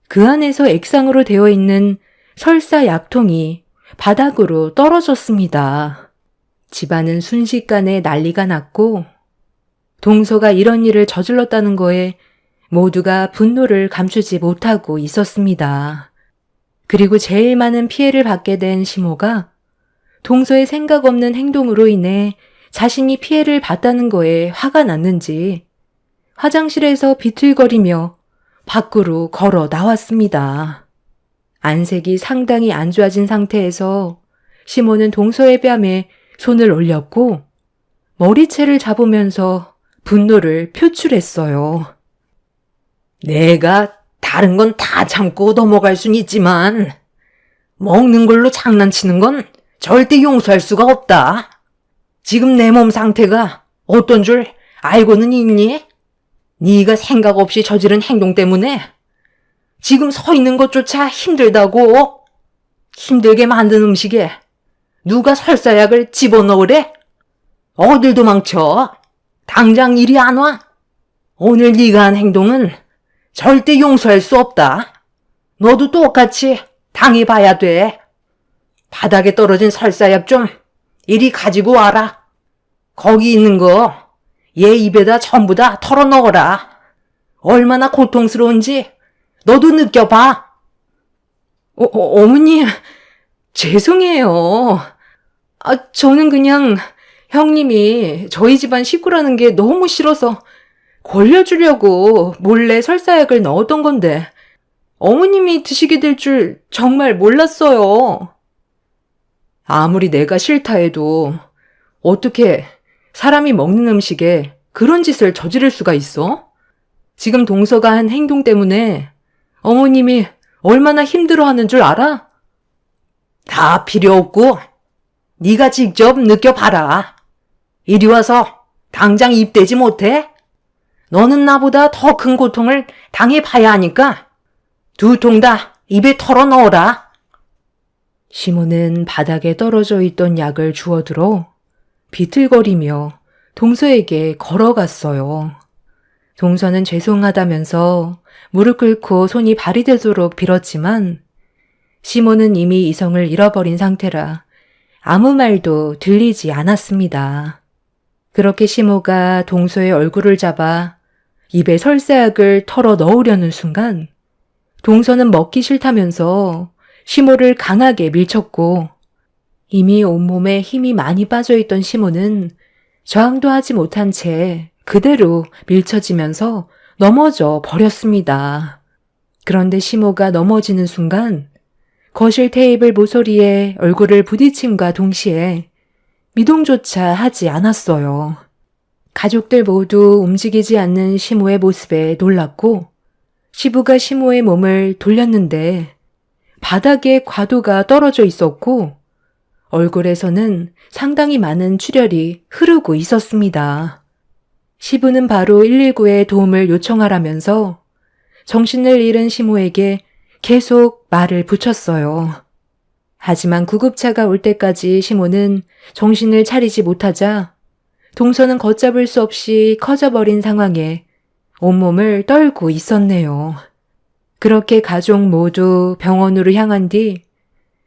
그 안에서 액상으로 되어 있는 설사 약통이 바닥으로 떨어졌습니다. 집안은 순식간에 난리가 났고 동서가 이런 일을 저질렀다는 거에 모두가 분노를 감추지 못하고 있었습니다. 그리고 제일 많은 피해를 받게 된 시모가 동서의 생각 없는 행동으로 인해 자신이 피해를 봤다는 거에 화가 났는지 화장실에서 비틀거리며 밖으로 걸어 나왔습니다. 안색이 상당히 안 좋아진 상태에서 시모는 동서의 뺨에 손을 올렸고 머리채를 잡으면서 분노를 표출했어요. 내가 다른 건 다 참고 넘어갈 순 있지만 먹는 걸로 장난치는 건 절대 용서할 수가 없다. 지금 내 몸 상태가 어떤 줄 알고는 있니? 네가 생각 없이 저지른 행동 때문에 지금 서 있는 것조차 힘들다고. 힘들게 만든 음식에 누가 설사약을 집어넣으래? 어딜 도망쳐? 당장 이리 안 와? 오늘 네가 한 행동은 절대 용서할 수 없다. 너도 똑같이 당해봐야 돼. 바닥에 떨어진 설사약 좀 이리 가지고 와라. 거기 있는 거 얘 입에다 전부 다 털어넣어라. 얼마나 고통스러운지 너도 느껴봐. 어머니, 죄송해요. 저는 그냥 형님이 저희 집안 식구라는 게 너무 싫어서 걸려주려고 몰래 설사약을 넣었던 건데 어머님이 드시게 될 줄 정말 몰랐어요. 아무리 내가 싫다 해도 어떻게 사람이 먹는 음식에 그런 짓을 저지를 수가 있어? 지금 동서가 한 행동 때문에 어머님이 얼마나 힘들어하는 줄 알아? 다 필요 없고 네가 직접 느껴봐라. 이리 와서 당장 입대지 못해? 너는 나보다 더 큰 고통을 당해봐야 하니까 두 통 다 입에 털어넣어라. 시모는 바닥에 떨어져 있던 약을 주워들어 비틀거리며 동서에게 걸어갔어요. 동서는 죄송하다면서 무릎 꿇고 손이 발이 되도록 빌었지만 시모는 이미 이성을 잃어버린 상태라 아무 말도 들리지 않았습니다. 그렇게 시모가 동서의 얼굴을 잡아 입에 설사약을 털어 넣으려는 순간 동서는 먹기 싫다면서 시모를 강하게 밀쳤고 이미 온몸에 힘이 많이 빠져있던 시모는 저항도 하지 못한 채 그대로 밀쳐지면서 넘어져 버렸습니다. 그런데 시모가 넘어지는 순간 거실 테이블 모서리에 얼굴을 부딪힘과 동시에 미동조차 하지 않았어요. 가족들 모두 움직이지 않는 시모의 모습에 놀랐고 시부가 시모의 몸을 돌렸는데 바닥에 과도가 떨어져 있었고 얼굴에서는 상당히 많은 출혈이 흐르고 있었습니다. 시부는 바로 119에 도움을 요청하라면서 정신을 잃은 시모에게 계속 말을 붙였어요. 하지만 구급차가 올 때까지 시모는 정신을 차리지 못하자 동서는 걷잡을 수 없이 커져버린 상황에 온몸을 떨고 있었네요. 그렇게 가족 모두 병원으로 향한 뒤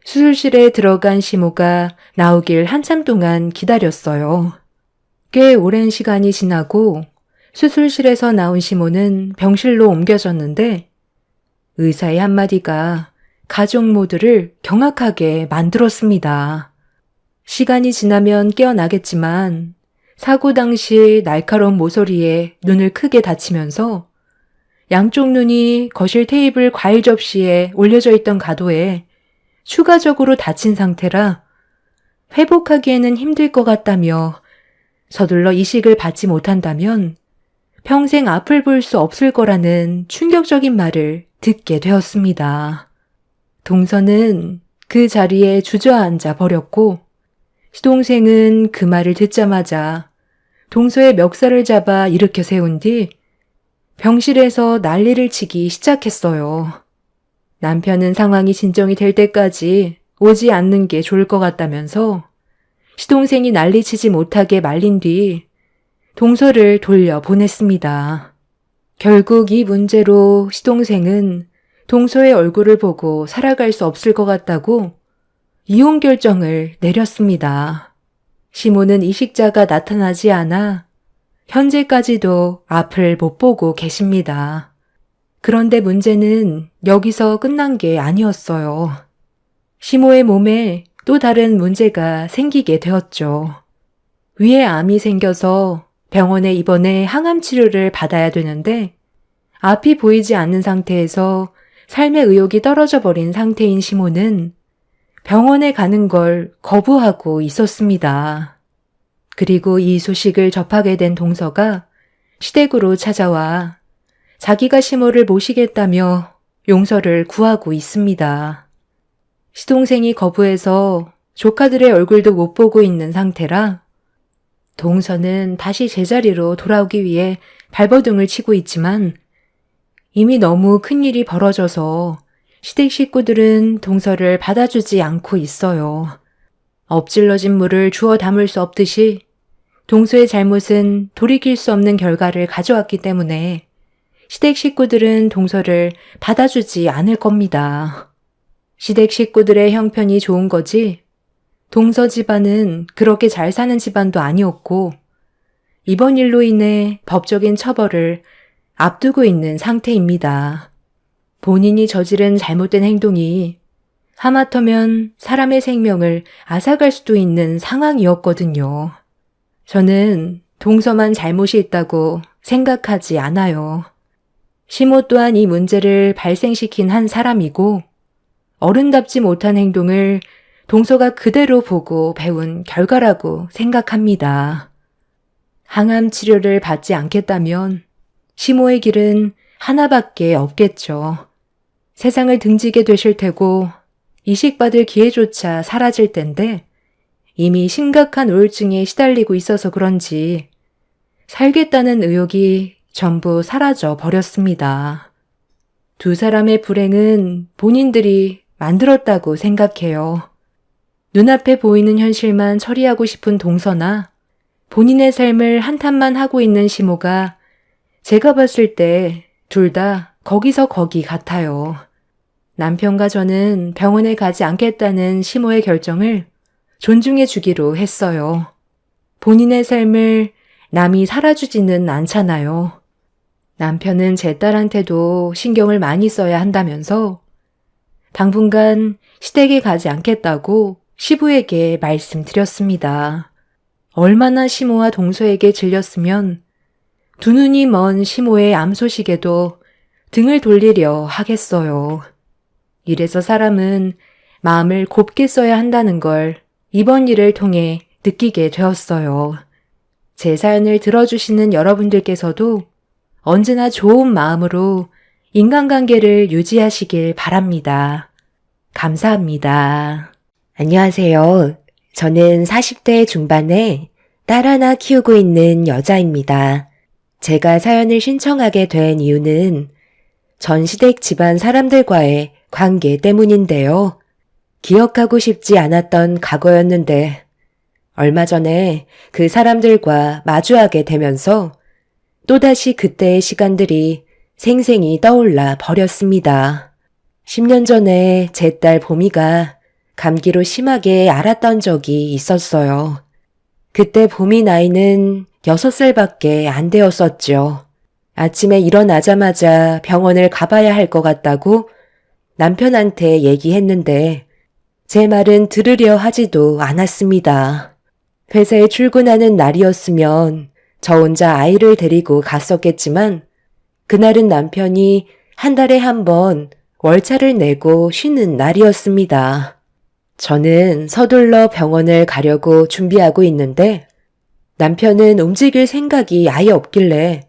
수술실에 들어간 시모가 나오길 한참 동안 기다렸어요. 꽤 오랜 시간이 지나고 수술실에서 나온 시모는 병실로 옮겨졌는데 의사의 한마디가 가족 모두를 경악하게 만들었습니다. 시간이 지나면 깨어나겠지만 사고 당시 날카로운 모서리에 눈을 크게 다치면서 양쪽 눈이 거실 테이블 과일 접시에 올려져 있던 가도에 추가적으로 다친 상태라 회복하기에는 힘들 것 같다며 서둘러 이식을 받지 못한다면 평생 앞을 볼 수 없을 거라는 충격적인 말을 듣게 되었습니다. 동서는 그 자리에 주저앉아 버렸고 시동생은 그 말을 듣자마자 동서의 멱살을 잡아 일으켜 세운 뒤 병실에서 난리를 치기 시작했어요. 남편은 상황이 진정이 될 때까지 오지 않는 게 좋을 것 같다면서 시동생이 난리치지 못하게 말린 뒤 동서를 돌려보냈습니다. 결국 이 문제로 시동생은 동서의 얼굴을 보고 살아갈 수 없을 것 같다고 이혼 결정을 내렸습니다. 시모는 이식자가 나타나지 않아 현재까지도 앞을 못 보고 계십니다. 그런데 문제는 여기서 끝난 게 아니었어요. 시모의 몸에 또 다른 문제가 생기게 되었죠. 위에 암이 생겨서 병원에 입원해 항암 치료를 받아야 되는데 앞이 보이지 않는 상태에서 삶의 의욕이 떨어져 버린 상태인 시모는 병원에 가는 걸 거부하고 있었습니다. 그리고 이 소식을 접하게 된 동서가 시댁으로 찾아와 자기가 시모를 모시겠다며 용서를 구하고 있습니다. 시동생이 거부해서 조카들의 얼굴도 못 보고 있는 상태라 동서는 다시 제자리로 돌아오기 위해 발버둥을 치고 있지만 이미 너무 큰일이 벌어져서 시댁 식구들은 동서를 받아주지 않고 있어요. 엎질러진 물을 주워 담을 수 없듯이 동서의 잘못은 돌이킬 수 없는 결과를 가져왔기 때문에 시댁 식구들은 동서를 받아주지 않을 겁니다. 시댁 식구들의 형편이 좋은 거지 동서 집안은 그렇게 잘 사는 집안도 아니었고 이번 일로 인해 법적인 처벌을 앞두고 있는 상태입니다. 본인이 저지른 잘못된 행동이 하마터면 사람의 생명을 앗아갈 수도 있는 상황이었거든요. 저는 동서만 잘못이 있다고 생각하지 않아요. 시모 또한 이 문제를 발생시킨 한 사람이고 어른답지 못한 행동을 동서가 그대로 보고 배운 결과라고 생각합니다. 항암 치료를 받지 않겠다면 시모의 길은 하나밖에 없겠죠. 세상을 등지게 되실 테고 이식받을 기회조차 사라질 텐데 이미 심각한 우울증에 시달리고 있어서 그런지 살겠다는 의욕이 전부 사라져 버렸습니다. 두 사람의 불행은 본인들이 만들었다고 생각해요. 눈앞에 보이는 현실만 처리하고 싶은 동서나 본인의 삶을 한탄만 하고 있는 시모가 제가 봤을 때 둘 다 거기서 거기 같아요. 남편과 저는 병원에 가지 않겠다는 시모의 결정을 존중해 주기로 했어요. 본인의 삶을 남이 살아주지는 않잖아요. 남편은 제 딸한테도 신경을 많이 써야 한다면서 당분간 시댁에 가지 않겠다고 시부에게 말씀드렸습니다. 얼마나 시모와 동서에게 질렸으면 두 눈이 먼 시모의 암 소식에도 등을 돌리려 하겠어요. 이래서 사람은 마음을 곱게 써야 한다는 걸 이번 일을 통해 느끼게 되었어요. 제 사연을 들어주시는 여러분들께서도 언제나 좋은 마음으로 인간관계를 유지하시길 바랍니다. 감사합니다. 안녕하세요. 저는 40대 중반에 딸 하나 키우고 있는 여자입니다. 제가 사연을 신청하게 된 이유는 전 시댁 집안 사람들과의 관계 때문인데요. 기억하고 싶지 않았던 과거였는데 얼마 전에 그 사람들과 마주하게 되면서 또다시 그때의 시간들이 생생히 떠올라 버렸습니다. 10년 전에 제 딸 보미가 감기로 심하게 앓았던 적이 있었어요. 그때 보미 나이는 6살밖에 안 되었었죠. 아침에 일어나자마자 병원을 가봐야 할 것 같다고 남편한테 얘기했는데 제 말은 들으려 하지도 않았습니다. 회사에 출근하는 날이었으면 저 혼자 아이를 데리고 갔었겠지만 그날은 남편이 한 달에 한 번 월차를 내고 쉬는 날이었습니다. 저는 서둘러 병원을 가려고 준비하고 있는데 남편은 움직일 생각이 아예 없길래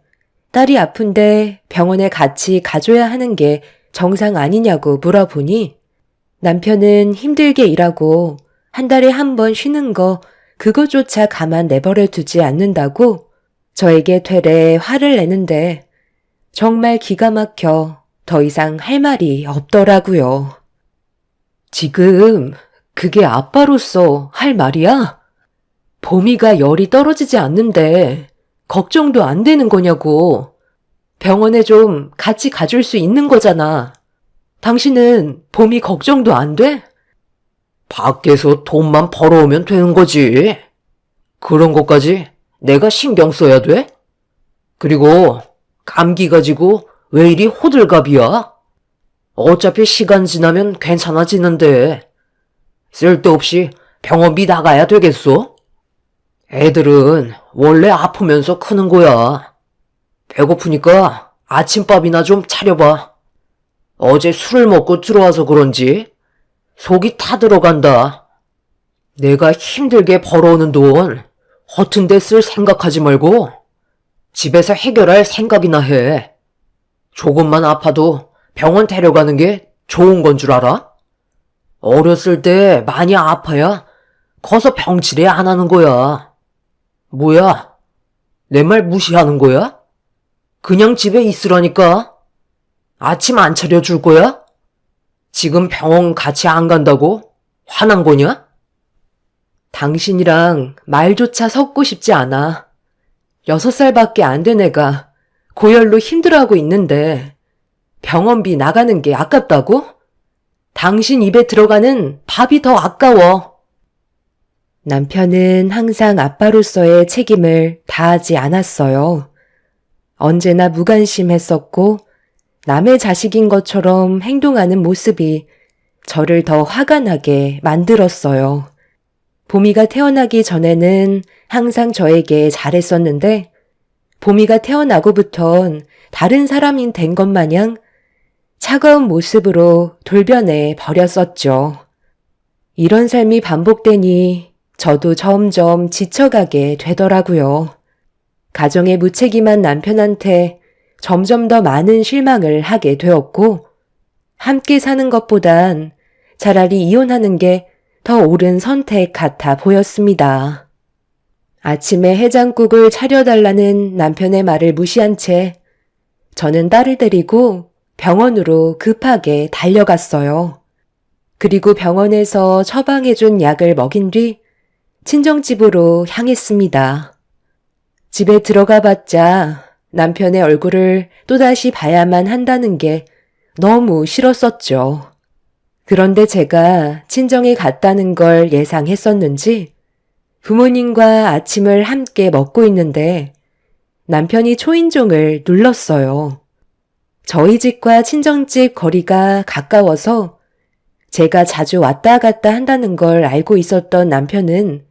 딸이 아픈데 병원에 같이 가줘야 하는 게 정상 아니냐고 물어보니 남편은 힘들게 일하고 한 달에 한 번 쉬는 거 그거조차 가만 내버려 두지 않는다고 저에게 되레 화를 내는데 정말 기가 막혀 더 이상 할 말이 없더라고요. 지금 그게 아빠로서 할 말이야? 보미가 열이 떨어지지 않는데 걱정도 안 되는 거냐고. 병원에 좀 같이 가줄 수 있는 거잖아. 당신은 보미 걱정도 안 돼? 밖에서 돈만 벌어오면 되는 거지. 그런 것까지 내가 신경 써야 돼? 그리고 감기 가지고 왜 이리 호들갑이야? 어차피 시간 지나면 괜찮아지는데 쓸데없이 병원비 나가야 되겠어? 애들은 원래 아프면서 크는 거야. 배고프니까 아침밥이나 좀 차려봐. 어제 술을 먹고 들어와서 그런지 속이 타들어간다. 내가 힘들게 벌어오는 돈 허튼 데 쓸 생각하지 말고 집에서 해결할 생각이나 해. 조금만 아파도 병원 데려가는 게 좋은 건 줄 알아? 어렸을 때 많이 아파야 커서 병치레 안 하는 거야. 뭐야? 내 말 무시하는 거야? 그냥 집에 있으라니까. 아침 안 차려줄 거야? 지금 병원 같이 안 간다고? 화난 거냐? 당신이랑 말조차 섞고 싶지 않아. 6살밖에 안 된 애가 고열로 힘들어하고 있는데 병원비 나가는 게 아깝다고? 당신 입에 들어가는 밥이 더 아까워. 남편은 항상 아빠로서의 책임을 다하지 않았어요. 언제나 무관심했었고 남의 자식인 것처럼 행동하는 모습이 저를 더 화가 나게 만들었어요. 보미가 태어나기 전에는 항상 저에게 잘했었는데 보미가 태어나고부턴 다른 사람이 된 것 마냥 차가운 모습으로 돌변해 버렸었죠. 이런 삶이 반복되니 저도 점점 지쳐가게 되더라고요. 가정의 무책임한 남편한테 점점 더 많은 실망을 하게 되었고 함께 사는 것보단 차라리 이혼하는 게 더 옳은 선택 같아 보였습니다. 아침에 해장국을 차려달라는 남편의 말을 무시한 채 저는 딸을 데리고 병원으로 급하게 달려갔어요. 그리고 병원에서 처방해준 약을 먹인 뒤 친정집으로 향했습니다. 집에 들어가 봤자 남편의 얼굴을 또다시 봐야만 한다는 게 너무 싫었었죠. 그런데 제가 친정에 갔다는 걸 예상했었는지 부모님과 아침을 함께 먹고 있는데 남편이 초인종을 눌렀어요. 저희 집과 친정집 거리가 가까워서 제가 자주 왔다 갔다 한다는 걸 알고 있었던 남편은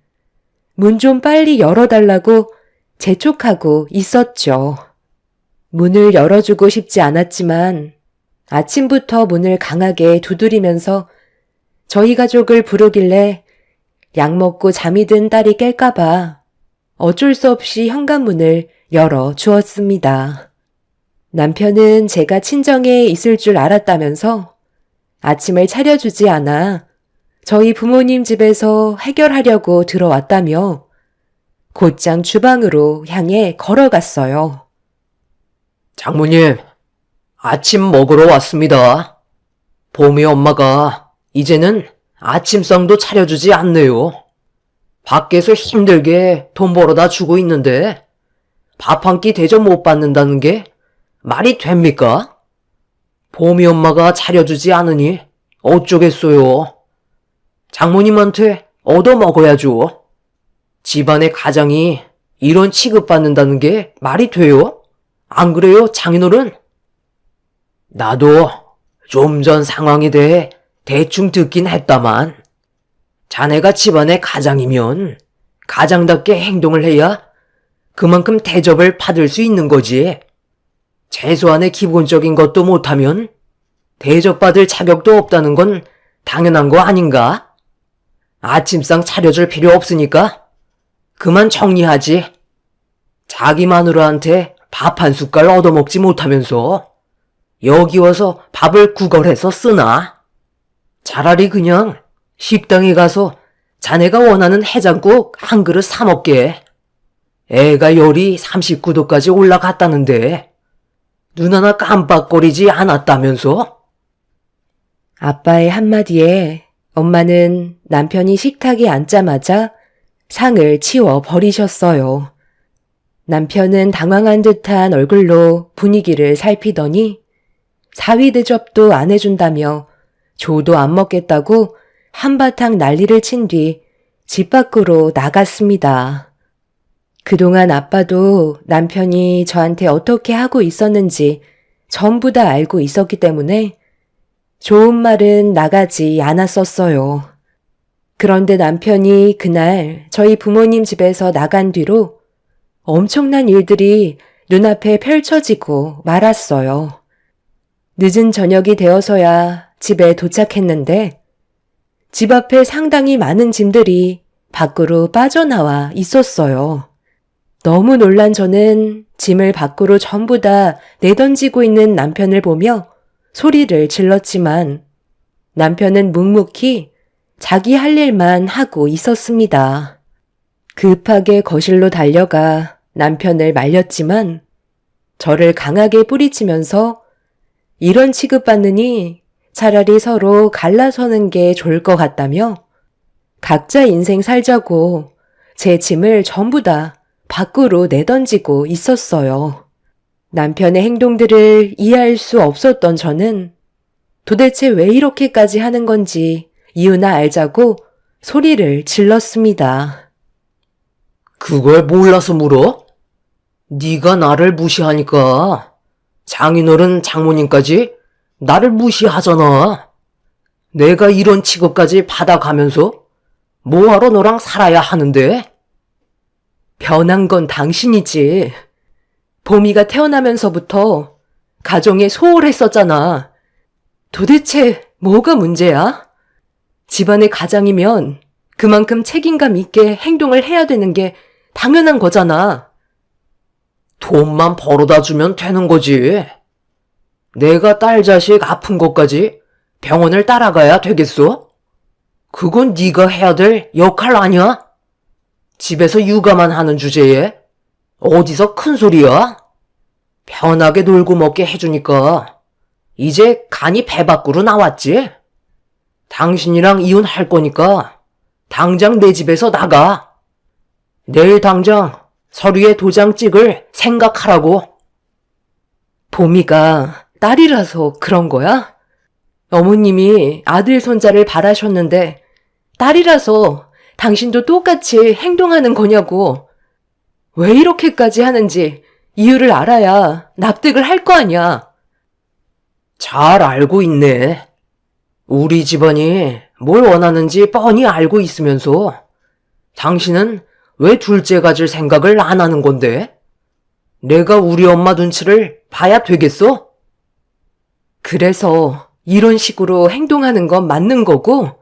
문 좀 빨리 열어달라고 재촉하고 있었죠. 문을 열어주고 싶지 않았지만 아침부터 문을 강하게 두드리면서 저희 가족을 부르길래 약 먹고 잠이 든 딸이 깰까봐 어쩔 수 없이 현관문을 열어 주었습니다. 남편은 제가 친정에 있을 줄 알았다면서 아침을 차려주지 않아 저희 부모님 집에서 해결하려고 들어왔다며 곧장 주방으로 향해 걸어갔어요. 장모님, 아침 먹으러 왔습니다. 보미 엄마가 이제는 아침상도 차려주지 않네요. 밖에서 힘들게 돈 벌어다 주고 있는데 밥 한 끼 대접 못 받는다는 게 말이 됩니까? 보미 엄마가 차려주지 않으니 어쩌겠어요. 장모님한테 얻어먹어야죠. 집안의 가장이 이런 취급받는다는 게 말이 돼요? 안 그래요, 장인어른? 나도 좀 전 상황에 대해 대충 듣긴 했다만 자네가 집안의 가장이면 가장답게 행동을 해야 그만큼 대접을 받을 수 있는 거지. 최소한의 기본적인 것도 못하면 대접받을 자격도 없다는 건 당연한 거 아닌가? 아침상 차려줄 필요 없으니까 그만 정리하지. 자기 마누라한테 밥 한 숟갈 얻어먹지 못하면서 여기 와서 밥을 구걸해서 쓰나? 차라리 그냥 식당에 가서 자네가 원하는 해장국 한 그릇 사 먹게. 애가 열이 39도까지 올라갔다는데 눈 하나 깜빡거리지 않았다면서? 아빠의 한마디에 엄마는 남편이 식탁에 앉자마자 상을 치워 버리셨어요. 남편은 당황한 듯한 얼굴로 분위기를 살피더니 사위 대접도 안 해준다며 조도 안 먹겠다고 한바탕 난리를 친 뒤 집 밖으로 나갔습니다. 그동안 아빠도 남편이 저한테 어떻게 하고 있었는지 전부 다 알고 있었기 때문에 좋은 말은 나가지 않았었어요. 그런데 남편이 그날 저희 부모님 집에서 나간 뒤로 엄청난 일들이 눈앞에 펼쳐지고 말았어요. 늦은 저녁이 되어서야 집에 도착했는데 집 앞에 상당히 많은 짐들이 밖으로 빠져나와 있었어요. 너무 놀란 저는 짐을 밖으로 전부 다 내던지고 있는 남편을 보며 소리를 질렀지만 남편은 묵묵히 자기 할 일만 하고 있었습니다. 급하게 거실로 달려가 남편을 말렸지만 저를 강하게 뿌리치면서 이런 취급받느니 차라리 서로 갈라서는 게 좋을 것 같다며 각자 인생 살자고 제 짐을 전부 다 밖으로 내던지고 있었어요. 남편의 행동들을 이해할 수 없었던 저는 도대체 왜 이렇게까지 하는 건지 이유나 알자고 소리를 질렀습니다. 그걸 몰라서 물어? 네가 나를 무시하니까 장인어른 장모님까지 나를 무시하잖아. 내가 이런 취급까지 받아가면서 뭐하러 너랑 살아야 하는데? 변한 건 당신이지. 보미가 태어나면서부터 가정에 소홀했었잖아. 도대체 뭐가 문제야? 집안의 가장이면 그만큼 책임감 있게 행동을 해야 되는 게 당연한 거잖아. 돈만 벌어다 주면 되는 거지. 내가 딸 자식 아픈 것까지 병원을 따라가야 되겠어? 그건 네가 해야 될 역할 아니야? 집에서 육아만 하는 주제에 어디서 큰 소리야? 편하게 놀고 먹게 해주니까 이제 간이 배 밖으로 나왔지? 당신이랑 이혼할 거니까 당장 내 집에서 나가. 내일 당장 서류에 도장 찍을 생각하라고. 보미가 딸이라서 그런 거야? 어머님이 아들 손자를 바라셨는데 딸이라서 당신도 똑같이 행동하는 거냐고. 왜 이렇게까지 하는지 이유를 알아야 납득을 할 거 아니야. 잘 알고 있네. 우리 집안이 뭘 원하는지 뻔히 알고 있으면서 당신은 왜 둘째 가질 생각을 안 하는 건데? 내가 우리 엄마 눈치를 봐야 되겠어? 그래서 이런 식으로 행동하는 건 맞는 거고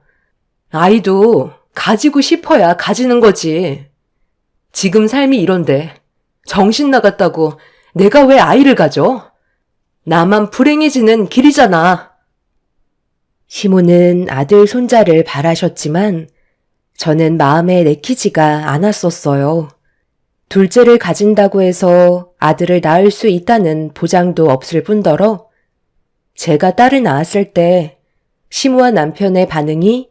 아이도 가지고 싶어야 가지는 거지. 지금 삶이 이런데 정신 나갔다고 내가 왜 아이를 가져? 나만 불행해지는 길이잖아. 시모는 아들 손자를 바라셨지만 저는 마음에 내키지가 않았었어요. 둘째를 가진다고 해서 아들을 낳을 수 있다는 보장도 없을 뿐더러 제가 딸을 낳았을 때 시모와 남편의 반응이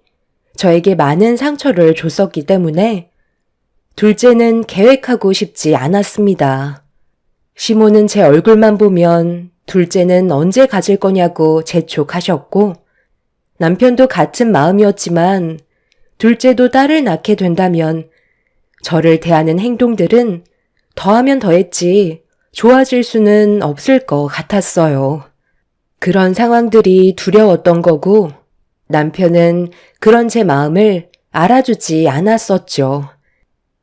저에게 많은 상처를 줬었기 때문에 둘째는 계획하고 싶지 않았습니다. 시모는 제 얼굴만 보면 둘째는 언제 가질 거냐고 재촉하셨고 남편도 같은 마음이었지만 둘째도 딸을 낳게 된다면 저를 대하는 행동들은 더하면 더했지 좋아질 수는 없을 것 같았어요. 그런 상황들이 두려웠던 거고 남편은 그런 제 마음을 알아주지 않았었죠.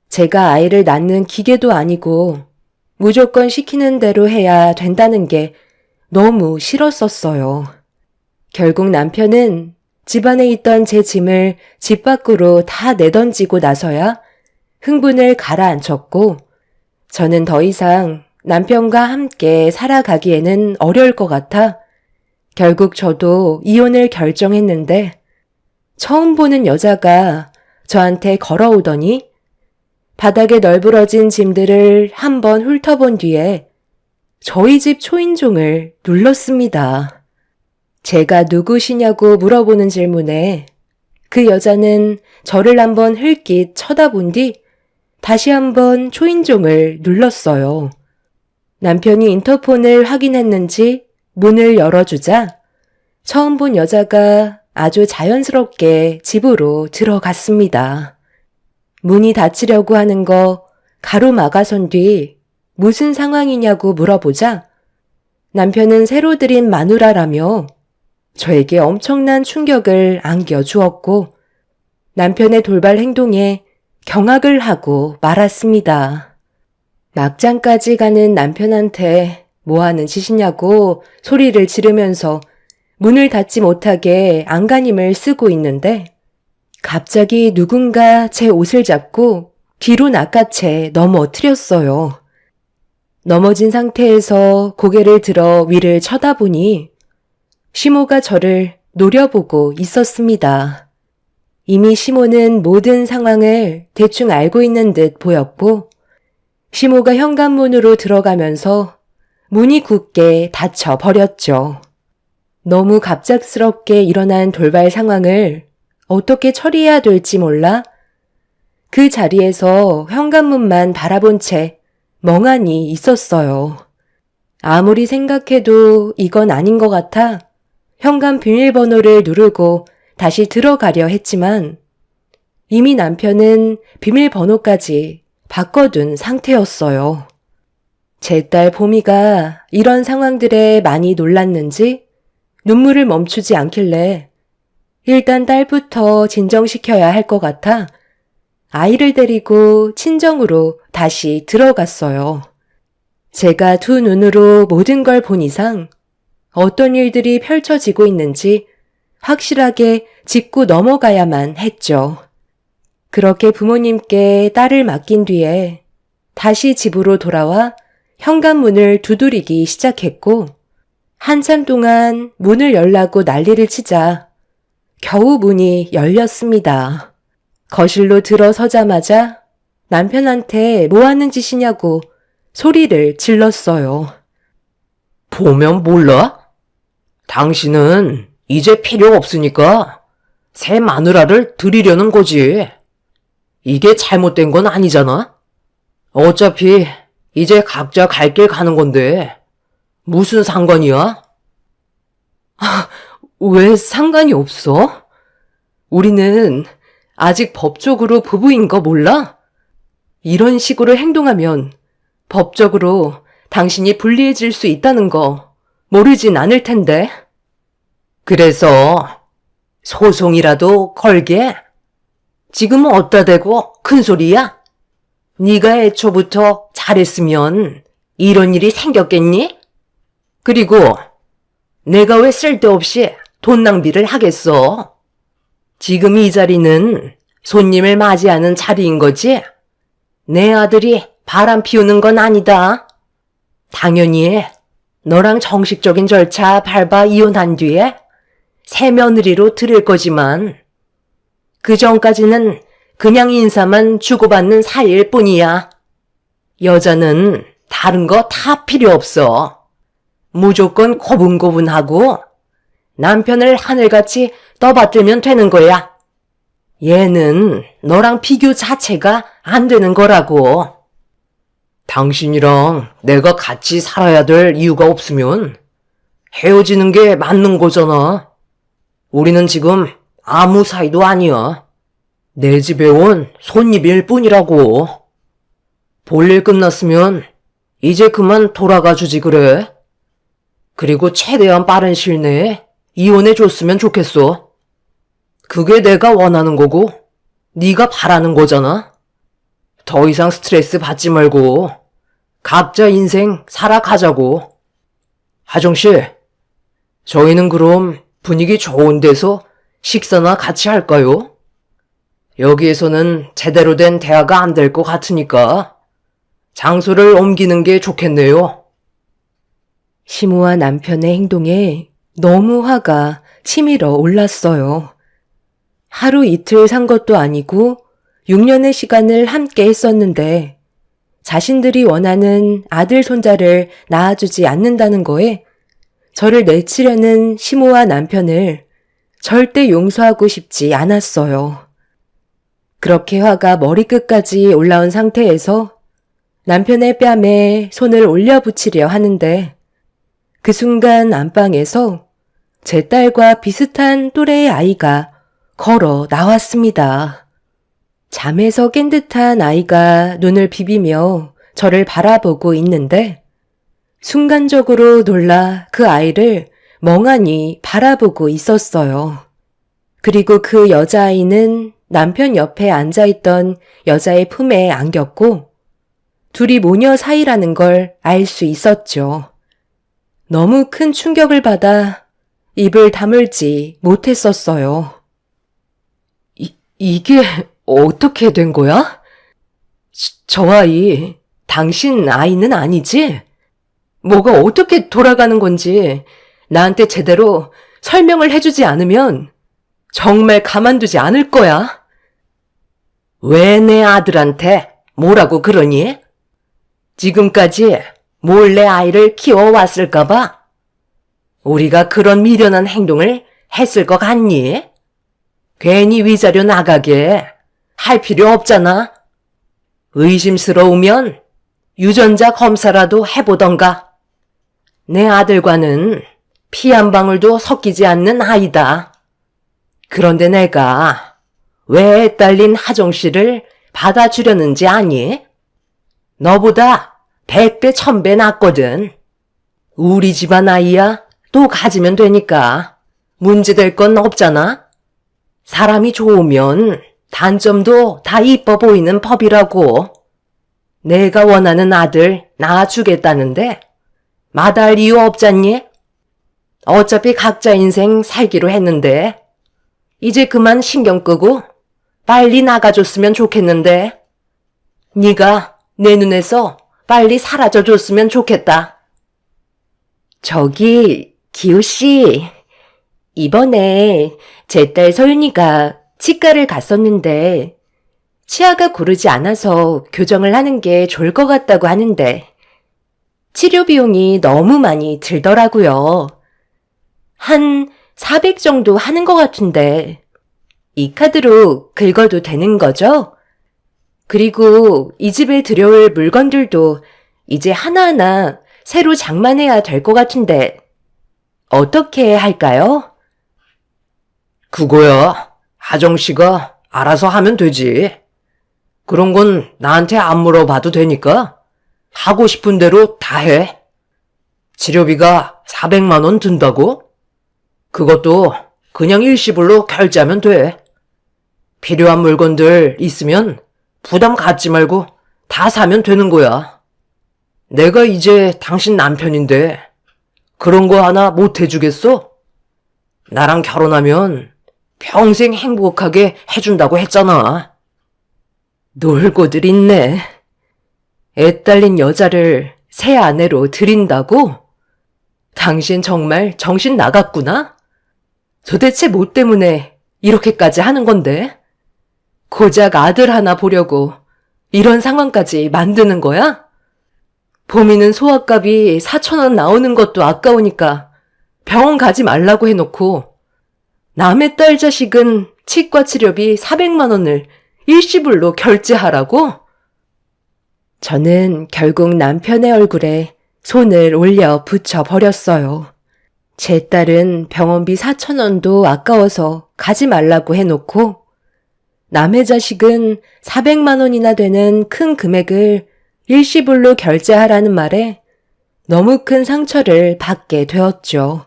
제가 아이를 낳는 기계도 아니고 무조건 시키는 대로 해야 된다는 게 너무 싫었었어요. 결국 남편은 집안에 있던 제 짐을 집 밖으로 다 내던지고 나서야 흥분을 가라앉혔고 저는 더 이상 남편과 함께 살아가기에는 어려울 것 같아 결국 저도 이혼을 결정했는데 처음 보는 여자가 저한테 걸어오더니 바닥에 널브러진 짐들을 한번 훑어본 뒤에 저희 집 초인종을 눌렀습니다. 제가 누구시냐고 물어보는 질문에 그 여자는 저를 한번 흘낏 쳐다본 뒤 다시 한번 초인종을 눌렀어요. 남편이 인터폰을 확인했는지 문을 열어주자 처음 본 여자가 아주 자연스럽게 집으로 들어갔습니다. 문이 닫히려고 하는 거 가로막아선 뒤 무슨 상황이냐고 물어보자 남편은 새로 들인 마누라라며 저에게 엄청난 충격을 안겨주었고 남편의 돌발 행동에 경악을 하고 말았습니다. 막장까지 가는 남편한테 뭐 하는 짓이냐고 소리를 지르면서 문을 닫지 못하게 안간힘을 쓰고 있는데 갑자기 누군가 제 옷을 잡고 뒤로 낚아채 넘어뜨렸어요. 넘어진 상태에서 고개를 들어 위를 쳐다보니 시모가 저를 노려보고 있었습니다. 이미 시모는 모든 상황을 대충 알고 있는 듯 보였고 시모가 현관문으로 들어가면서 문이 굳게 닫혀 버렸죠. 너무 갑작스럽게 일어난 돌발 상황을 어떻게 처리해야 될지 몰라 그 자리에서 현관문만 바라본 채 멍하니 있었어요. 아무리 생각해도 이건 아닌 것 같아 현관 비밀번호를 누르고 다시 들어가려 했지만 이미 남편은 비밀번호까지 바꿔둔 상태였어요. 제 딸 보미가 이런 상황들에 많이 놀랐는지 눈물을 멈추지 않길래 일단 딸부터 진정시켜야 할 것 같아 아이를 데리고 친정으로 다시 들어갔어요. 제가 두 눈으로 모든 걸 본 이상 어떤 일들이 펼쳐지고 있는지 확실하게 짚고 넘어가야만 했죠. 그렇게 부모님께 딸을 맡긴 뒤에 다시 집으로 돌아와 현관문을 두드리기 시작했고 한참 동안 문을 열라고 난리를 치자 겨우 문이 열렸습니다. 거실로 들어서자마자 남편한테 뭐 하는 짓이냐고 소리를 질렀어요. 보면 몰라? 당신은 이제 필요 없으니까 새 마누라를 들이려는 거지. 이게 잘못된 건 아니잖아? 어차피 이제 각자 갈 길 가는 건데 무슨 상관이야? 왜 상관이 없어? 우리는 아직 법적으로 부부인 거 몰라? 이런 식으로 행동하면 법적으로 당신이 불리해질 수 있다는 거 모르진 않을 텐데. 그래서 소송이라도 걸게? 지금 어디다 대고 큰 소리야? 네가 애초부터 잘했으면 이런 일이 생겼겠니? 그리고 내가 왜 쓸데없이 돈 낭비를 하겠어? 지금 이 자리는 손님을 맞이하는 자리인 거지? 내 아들이 바람 피우는 건 아니다. 당연히 너랑 정식적인 절차 밟아 이혼한 뒤에 새 며느리로 들을 거지만 그 전까지는 그냥 인사만 주고받는 사이일 뿐이야. 여자는 다른 거 다 필요 없어. 무조건 고분고분하고 남편을 하늘같이 떠받들면 되는 거야. 얘는 너랑 비교 자체가 안 되는 거라고. 당신이랑 내가 같이 살아야 될 이유가 없으면 헤어지는 게 맞는 거잖아. 우리는 지금 아무 사이도 아니야. 내 집에 온 손님일 뿐이라고. 볼일 끝났으면 이제 그만 돌아가 주지 그래. 그리고 최대한 빠른 시일 내에 이혼해 줬으면 좋겠어. 그게 내가 원하는 거고 네가 바라는 거잖아. 더 이상 스트레스 받지 말고 각자 인생 살아가자고. 하정씨, 저희는 그럼 분위기 좋은 데서 식사나 같이 할까요? 여기에서는 제대로 된 대화가 안 될 것 같으니까 장소를 옮기는 게 좋겠네요. 시모와 남편의 행동에 너무 화가 치밀어 올랐어요. 하루 이틀 산 것도 아니고 6년의 시간을 함께 했었는데 자신들이 원하는 아들 손자를 낳아주지 않는다는 거에 저를 내치려는 시모와 남편을 절대 용서하고 싶지 않았어요. 그렇게 화가 머리끝까지 올라온 상태에서 남편의 뺨에 손을 올려붙이려 하는데 그 순간 안방에서 제 딸과 비슷한 또래의 아이가 걸어 나왔습니다. 잠에서 깬 듯한 아이가 눈을 비비며 저를 바라보고 있는데 순간적으로 놀라 그 아이를 멍하니 바라보고 있었어요. 그리고 그 여자아이는 남편 옆에 앉아있던 여자의 품에 안겼고 둘이 모녀 사이라는 걸 알 수 있었죠. 너무 큰 충격을 받아 입을 다물지 못했었어요. 이게 어떻게 된 거야? 저 아이, 당신 아이는 아니지? 뭐가 어떻게 돌아가는 건지 나한테 제대로 설명을 해주지 않으면 정말 가만두지 않을 거야. 왜 내 아들한테 뭐라고 그러니? 지금까지 몰래 아이를 키워왔을까봐? 우리가 그런 미련한 행동을 했을 것 같니? 괜히 위자료 나가게 할 필요 없잖아. 의심스러우면 유전자 검사라도 해보던가. 내 아들과는 피 한 방울도 섞이지 않는 아이다. 그런데 내가 왜 딸린 하정 씨를 받아주려는지 아니? 너보다 100배 1000배 낫거든. 우리 집안 아이야 또 가지면 되니까 문제될 건 없잖아. 사람이 좋으면 단점도 다 이뻐 보이는 법이라고. 내가 원하는 아들 낳아주겠다는데 마다할 이유 없잖니? 어차피 각자 인생 살기로 했는데 이제 그만 신경 끄고 빨리 나가줬으면 좋겠는데 네가 내 눈에서 빨리 사라져줬으면 좋겠다. 저기 기우씨, 이번에 제 딸 서윤이가 치과를 갔었는데 치아가 고르지 않아서 교정을 하는 게 좋을 것 같다고 하는데 치료 비용이 너무 많이 들더라고요. 한 400 정도 하는 것 같은데 이 카드로 긁어도 되는 거죠? 그리고 이 집에 들여올 물건들도 이제 하나하나 새로 장만해야 될 것 같은데 어떻게 할까요? 그거야 하정 씨가 알아서 하면 되지. 그런 건 나한테 안 물어봐도 되니까 하고 싶은 대로 다 해. 치료비가 400만 원 든다고? 그것도 그냥 일시불로 결제하면 돼. 필요한 물건들 있으면 부담 갖지 말고 다 사면 되는 거야. 내가 이제 당신 남편인데 그런 거 하나 못 해주겠어? 나랑 결혼하면 평생 행복하게 해준다고 했잖아. 놀고들 있네. 애 딸린 여자를 새 아내로 들인다고? 당신 정말 정신 나갔구나? 도대체 뭐 때문에 이렇게까지 하는 건데? 고작 아들 하나 보려고 이런 상황까지 만드는 거야? 봄이는 소아값이 4,000원 나오는 것도 아까우니까 병원 가지 말라고 해놓고 남의 딸 자식은 치과 치료비 400만 원을 일시불로 결제하라고? 저는 결국 남편의 얼굴에 손을 올려 붙여버렸어요. 제 딸은 병원비 4,000원도 아까워서 가지 말라고 해놓고 남의 자식은 400만 원이나 되는 큰 금액을 일시불로 결제하라는 말에 너무 큰 상처를 받게 되었죠.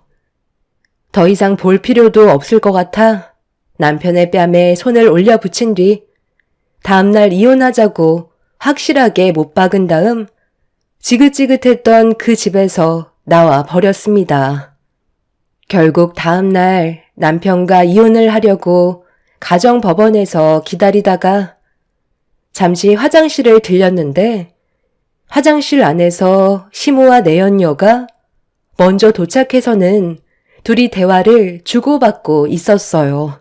더 이상 볼 필요도 없을 것 같아 남편의 뺨에 손을 올려 붙인 뒤 다음날 이혼하자고 확실하게 못 박은 다음 지긋지긋했던 그 집에서 나와 버렸습니다. 결국 다음날 남편과 이혼을 하려고 가정법원에서 기다리다가 잠시 화장실을 들렸는데 화장실 안에서 시모와 내연녀가 먼저 도착해서는 둘이 대화를 주고받고 있었어요.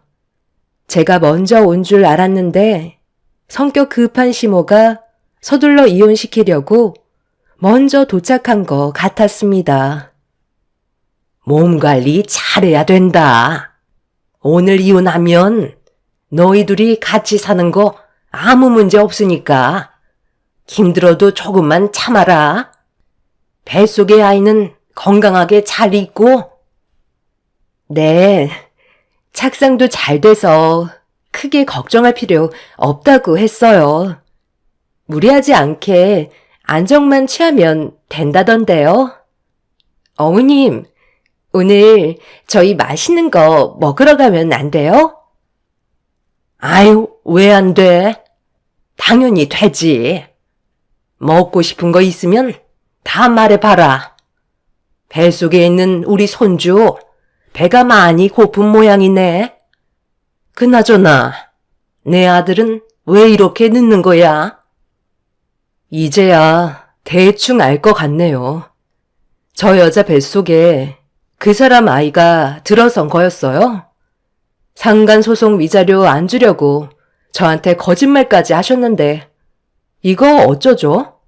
제가 먼저 온 줄 알았는데 성격 급한 시모가 서둘러 이혼시키려고 먼저 도착한 것 같았습니다. 몸 관리 잘해야 된다. 오늘 이혼하면 너희 둘이 같이 사는 거 아무 문제 없으니까 힘들어도 조금만 참아라. 뱃속의 아이는 건강하게 잘 있고. 네, 착상도 잘 돼서 크게 걱정할 필요 없다고 했어요. 무리하지 않게 안정만 취하면 된다던데요. 어머님, 오늘 저희 맛있는 거 먹으러 가면 안 돼요? 아유, 왜 안 돼? 당연히 되지. 먹고 싶은 거 있으면 다 말해봐라. 뱃속에 있는 우리 손주, 배가 많이 고픈 모양이네. 그나저나, 내 아들은 왜 이렇게 늦는 거야? 이제야 대충 알 것 같네요. 저 여자 뱃속에 그 사람 아이가 들어선 거였어요. 상간소송 위자료 안 주려고 저한테 거짓말까지 하셨는데 이거 어쩌죠?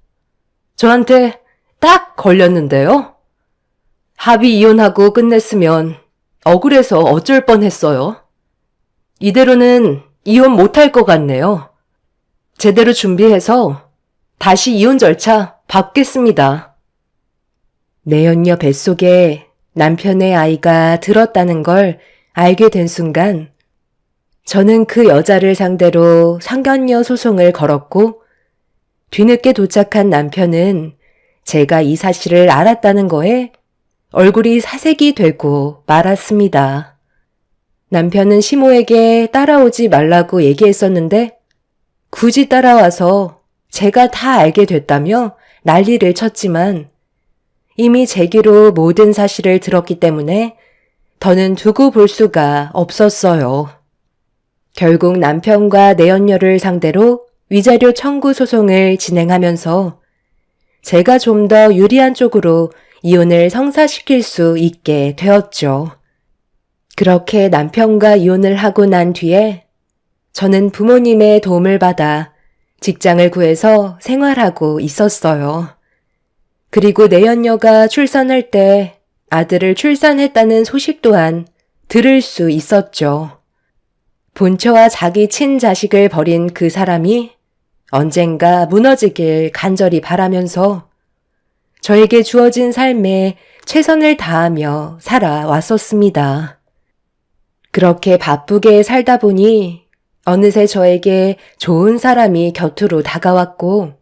저한테 딱 걸렸는데요. 합의 이혼하고 끝냈으면 억울해서 어쩔 뻔했어요. 이대로는 이혼 못할 것 같네요. 제대로 준비해서 다시 이혼 절차 밟겠습니다. 내연녀 뱃속에 남편의 아이가 들었다는 걸 알게 된 순간 저는 그 여자를 상대로 상간녀 소송을 걸었고 뒤늦게 도착한 남편은 제가 이 사실을 알았다는 거에 얼굴이 사색이 되고 말았습니다. 남편은 시모에게 따라오지 말라고 얘기했었는데 굳이 따라와서 제가 다 알게 됐다며 난리를 쳤지만 이미 제 귀로 모든 사실을 들었기 때문에 더는 두고 볼 수가 없었어요. 결국 남편과 내연녀를 상대로 위자료 청구 소송을 진행하면서 제가 좀 더 유리한 쪽으로 이혼을 성사시킬 수 있게 되었죠. 그렇게 남편과 이혼을 하고 난 뒤에 저는 부모님의 도움을 받아 직장을 구해서 생활하고 있었어요. 그리고 내연녀가 출산할 때 아들을 출산했다는 소식 또한 들을 수 있었죠. 본처와 자기 친자식을 버린 그 사람이 언젠가 무너지길 간절히 바라면서 저에게 주어진 삶에 최선을 다하며 살아왔었습니다. 그렇게 바쁘게 살다 보니 어느새 저에게 좋은 사람이 곁으로 다가왔고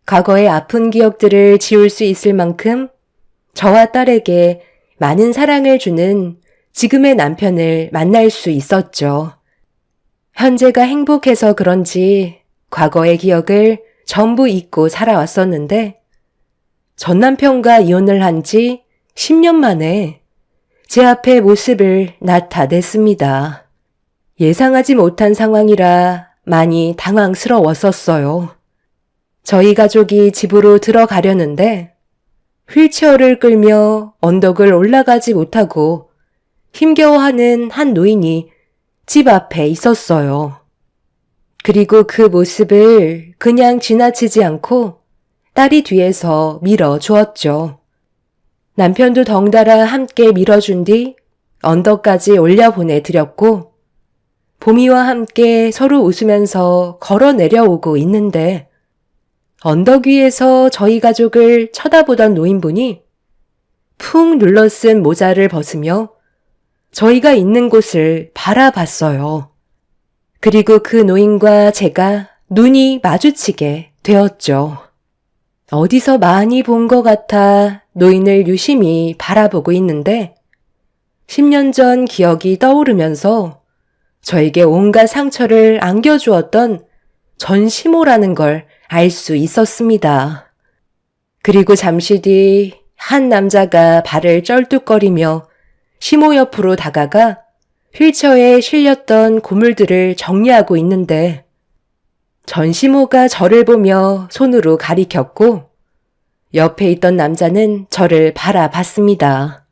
과거의 아픈 기억들을 지울 수 있을 만큼 저와 딸에게 많은 사랑을 주는 지금의 남편을 만날 수 있었죠. 현재가 행복해서 그런지 과거의 기억을 전부 잊고 살아왔었는데 전 남편과 이혼을 한 지 10년 만에 제 앞에 모습을 나타냈습니다. 예상하지 못한 상황이라 많이 당황스러웠었어요. 저희 가족이 집으로 들어가려는데 휠체어를 끌며 언덕을 올라가지 못하고 힘겨워하는 한 노인이 집 앞에 있었어요. 그리고 그 모습을 그냥 지나치지 않고 딸이 뒤에서 밀어주었죠. 남편도 덩달아 함께 밀어준 뒤 언덕까지 올려보내드렸고 보미와 함께 서로 웃으면서 걸어 내려오고 있는데 언덕 위에서 저희 가족을 쳐다보던 노인분이 푹 눌러쓴 모자를 벗으며 저희가 있는 곳을 바라봤어요. 그리고 그 노인과 제가 눈이 마주치게 되었죠. 어디서 많이 본 것 같아 노인을 유심히 바라보고 있는데 10년 전 기억이 떠오르면서 저에게 온갖 상처를 안겨주었던 전시모라는 걸 알 수 있었습니다. 그리고 잠시 뒤 한 남자가 발을 쩔뚝거리며 시모 옆으로 다가가 휠체어에 실렸던 고물들을 정리하고 있는데 전시모가 저를 보며 손으로 가리켰고 옆에 있던 남자는 저를 바라봤습니다.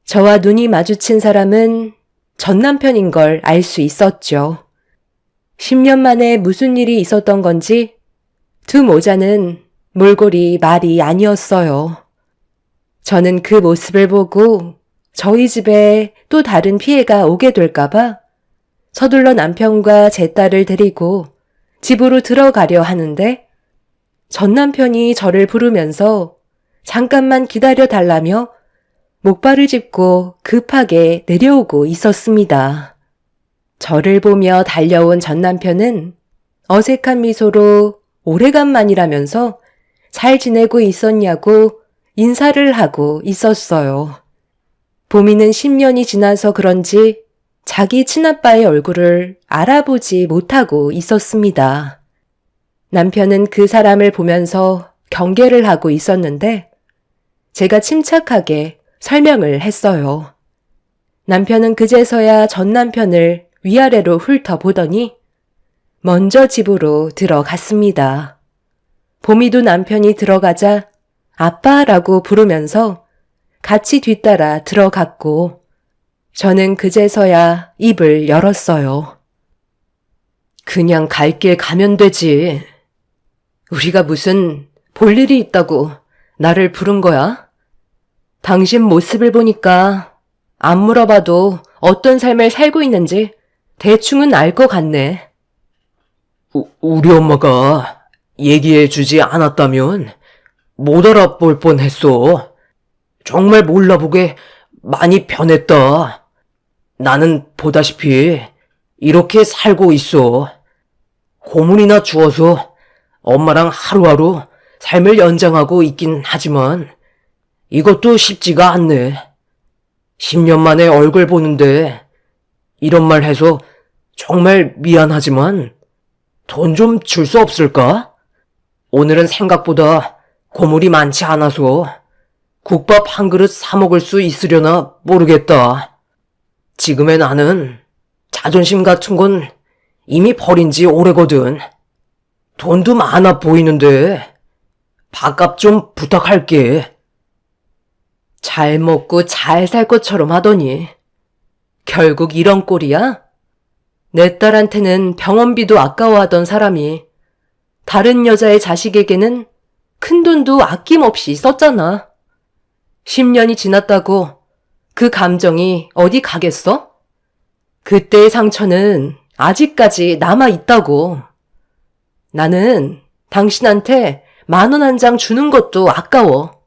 저와 눈이 마주친 사람은 전 남편인 걸 알 수 있었죠. 10년 만에 무슨 일이 있었던 건지 두 모자는 몰골이 말이 아니었어요. 저는 그 모습을 보고 저희 집에 또 다른 피해가 오게 될까봐 서둘러 남편과 제 딸을 데리고 집으로 들어가려 하는데 전 남편이 저를 부르면서 잠깐만 기다려 달라며 목발을 짚고 급하게 내려오고 있었습니다. 저를 보며 달려온 전 남편은 어색한 미소로 오래간만이라면서 잘 지내고 있었냐고 인사를 하고 있었어요. 보미는 10년이 지나서 그런지 자기 친아빠의 얼굴을 알아보지 못하고 있었습니다. 남편은 그 사람을 보면서 경계를 하고 있었는데 제가 침착하게 설명을 했어요. 남편은 그제서야 전 남편을 위아래로 훑어보더니 먼저 집으로 들어갔습니다. 보미도 남편이 들어가자 아빠라고 부르면서 같이 뒤따라 들어갔고 저는 그제서야 입을 열었어요. 그냥 갈 길 가면 되지. 우리가 무슨 볼 일이 있다고 나를 부른 거야? 당신 모습을 보니까 안 물어봐도 어떤 삶을 살고 있는지 대충은 알 것 같네. 우리 엄마가 얘기해 주지 않았다면 못 알아볼 뻔했어. 정말 몰라보게 많이 변했다. 나는 보다시피 이렇게 살고 있어. 고문이나 주어서 엄마랑 하루하루 삶을 연장하고 있긴 하지만 이것도 쉽지가 않네. 10년 만에 얼굴 보는데 이런 말 해서 정말 미안하지만 돈 좀 줄 수 없을까? 오늘은 생각보다 고물이 많지 않아서 국밥 한 그릇 사 먹을 수 있으려나 모르겠다. 지금의 나는 자존심 같은 건 이미 버린 지 오래거든. 돈도 많아 보이는데 밥값 좀 부탁할게. 잘 먹고 잘 살 것처럼 하더니 결국 이런 꼴이야? 내 딸한테는 병원비도 아까워하던 사람이 다른 여자의 자식에게는 큰돈도 아낌없이 썼잖아. 10년이 지났다고 그 감정이 어디 가겠어? 그때의 상처는 아직까지 남아있다고. 나는 당신한테 10,000원 한 장 주는 것도 아까워.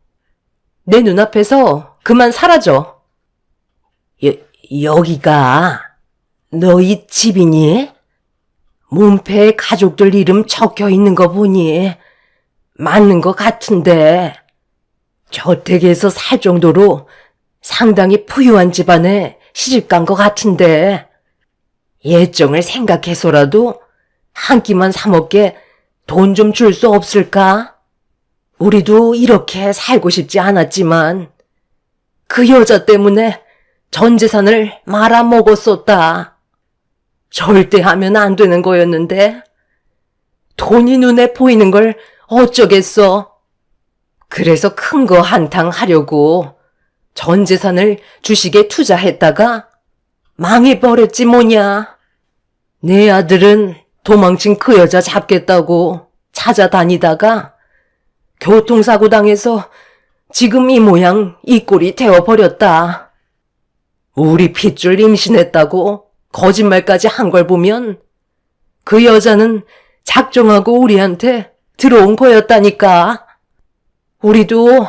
내 눈앞에서 그만 사라져. 여기가 너희 집이니? 문패에 가족들 이름 적혀 있는 거 보니 맞는 것 같은데 저택에서 살 정도로 상당히 부유한 집안에 시집간 것 같은데 예정을 생각해서라도 한 끼만 사 먹게 돈 좀 줄 수 없을까? 우리도 이렇게 살고 싶지 않았지만 그 여자 때문에 전 재산을 말아먹었었다. 절대 하면 안 되는 거였는데 돈이 눈에 보이는 걸 어쩌겠어. 그래서 큰 거 한탕 하려고 전 재산을 주식에 투자했다가 망해버렸지 뭐냐. 내 아들은 도망친 그 여자 잡겠다고 찾아다니다가 교통사고 당해서 지금 이 모양 이 꼴이 되어버렸다. 우리 핏줄 임신했다고 거짓말까지 한 걸 보면 그 여자는 작정하고 우리한테 들어온 거였다니까. 우리도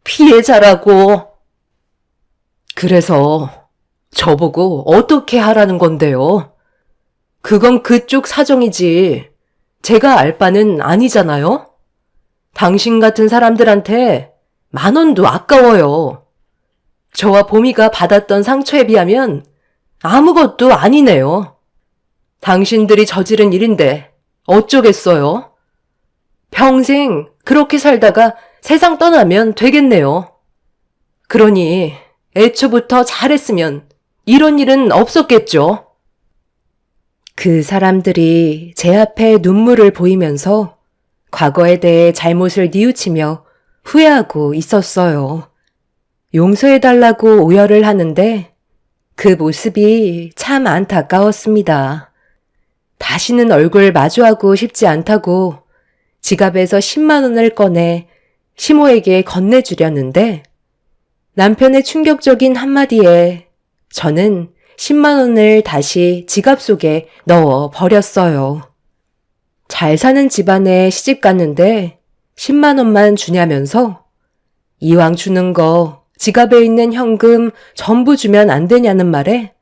피해자라고. 그래서 저보고 어떻게 하라는 건데요? 그건 그쪽 사정이지 제가 알 바는 아니잖아요? 당신 같은 사람들한테 10,000원도 아까워요. 저와 보미가 받았던 상처에 비하면 아무것도 아니네요. 당신들이 저지른 일인데 어쩌겠어요? 평생 그렇게 살다가 세상 떠나면 되겠네요. 그러니 애초부터 잘했으면 이런 일은 없었겠죠. 그 사람들이 제 앞에 눈물을 보이면서 과거에 대해 잘못을 뉘우치며 후회하고 있었어요. 용서해달라고 오열을 하는데 그 모습이 참 안타까웠습니다. 다시는 얼굴 마주하고 싶지 않다고 지갑에서 10만 원을 꺼내 시모에게 건네주려는데 남편의 충격적인 한마디에 저는 10만 원을 다시 지갑 속에 넣어 버렸어요. 잘 사는 집안에 시집 갔는데 10만 원만 주냐면서 이왕 주는 거 지갑에 있는 현금 전부 주면 안 되냐는 말에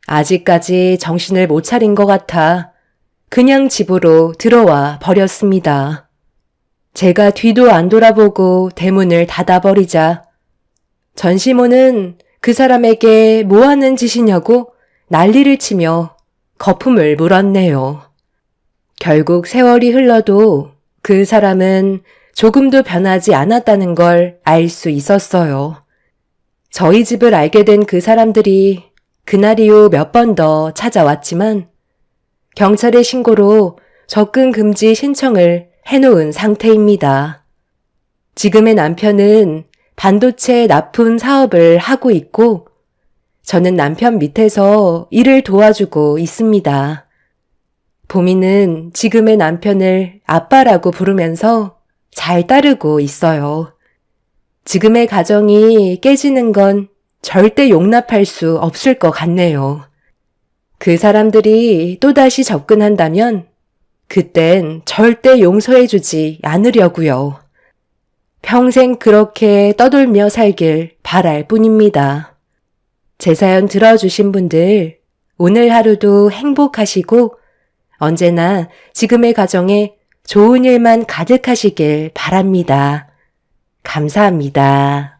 아직까지 정신을 못 차린 것 같아 그냥 집으로 들어와 버렸습니다. 제가 뒤도 안 돌아보고 대문을 닫아버리자 전시모는 그 사람에게 뭐 하는 짓이냐고 난리를 치며 거품을 물었네요. 결국 세월이 흘러도 그 사람은 조금도 변하지 않았다는 걸 알 수 있었어요. 저희 집을 알게 된 그 사람들이 그날 이후 몇 번 더 찾아왔지만 경찰의 신고로 접근 금지 신청을 해놓은 상태입니다. 지금의 남편은 반도체 납품 사업을 하고 있고 저는 남편 밑에서 일을 도와주고 있습니다. 보미는 지금의 남편을 아빠라고 부르면서 잘 따르고 있어요. 지금의 가정이 깨지는 건 절대 용납할 수 없을 것 같네요. 그 사람들이 또다시 접근한다면 그땐 절대 용서해주지 않으려고요. 평생 그렇게 떠돌며 살길 바랄 뿐입니다. 제 사연 들어주신 분들, 오늘 하루도 행복하시고 언제나 지금의 가정에 좋은 일만 가득하시길 바랍니다. 감사합니다.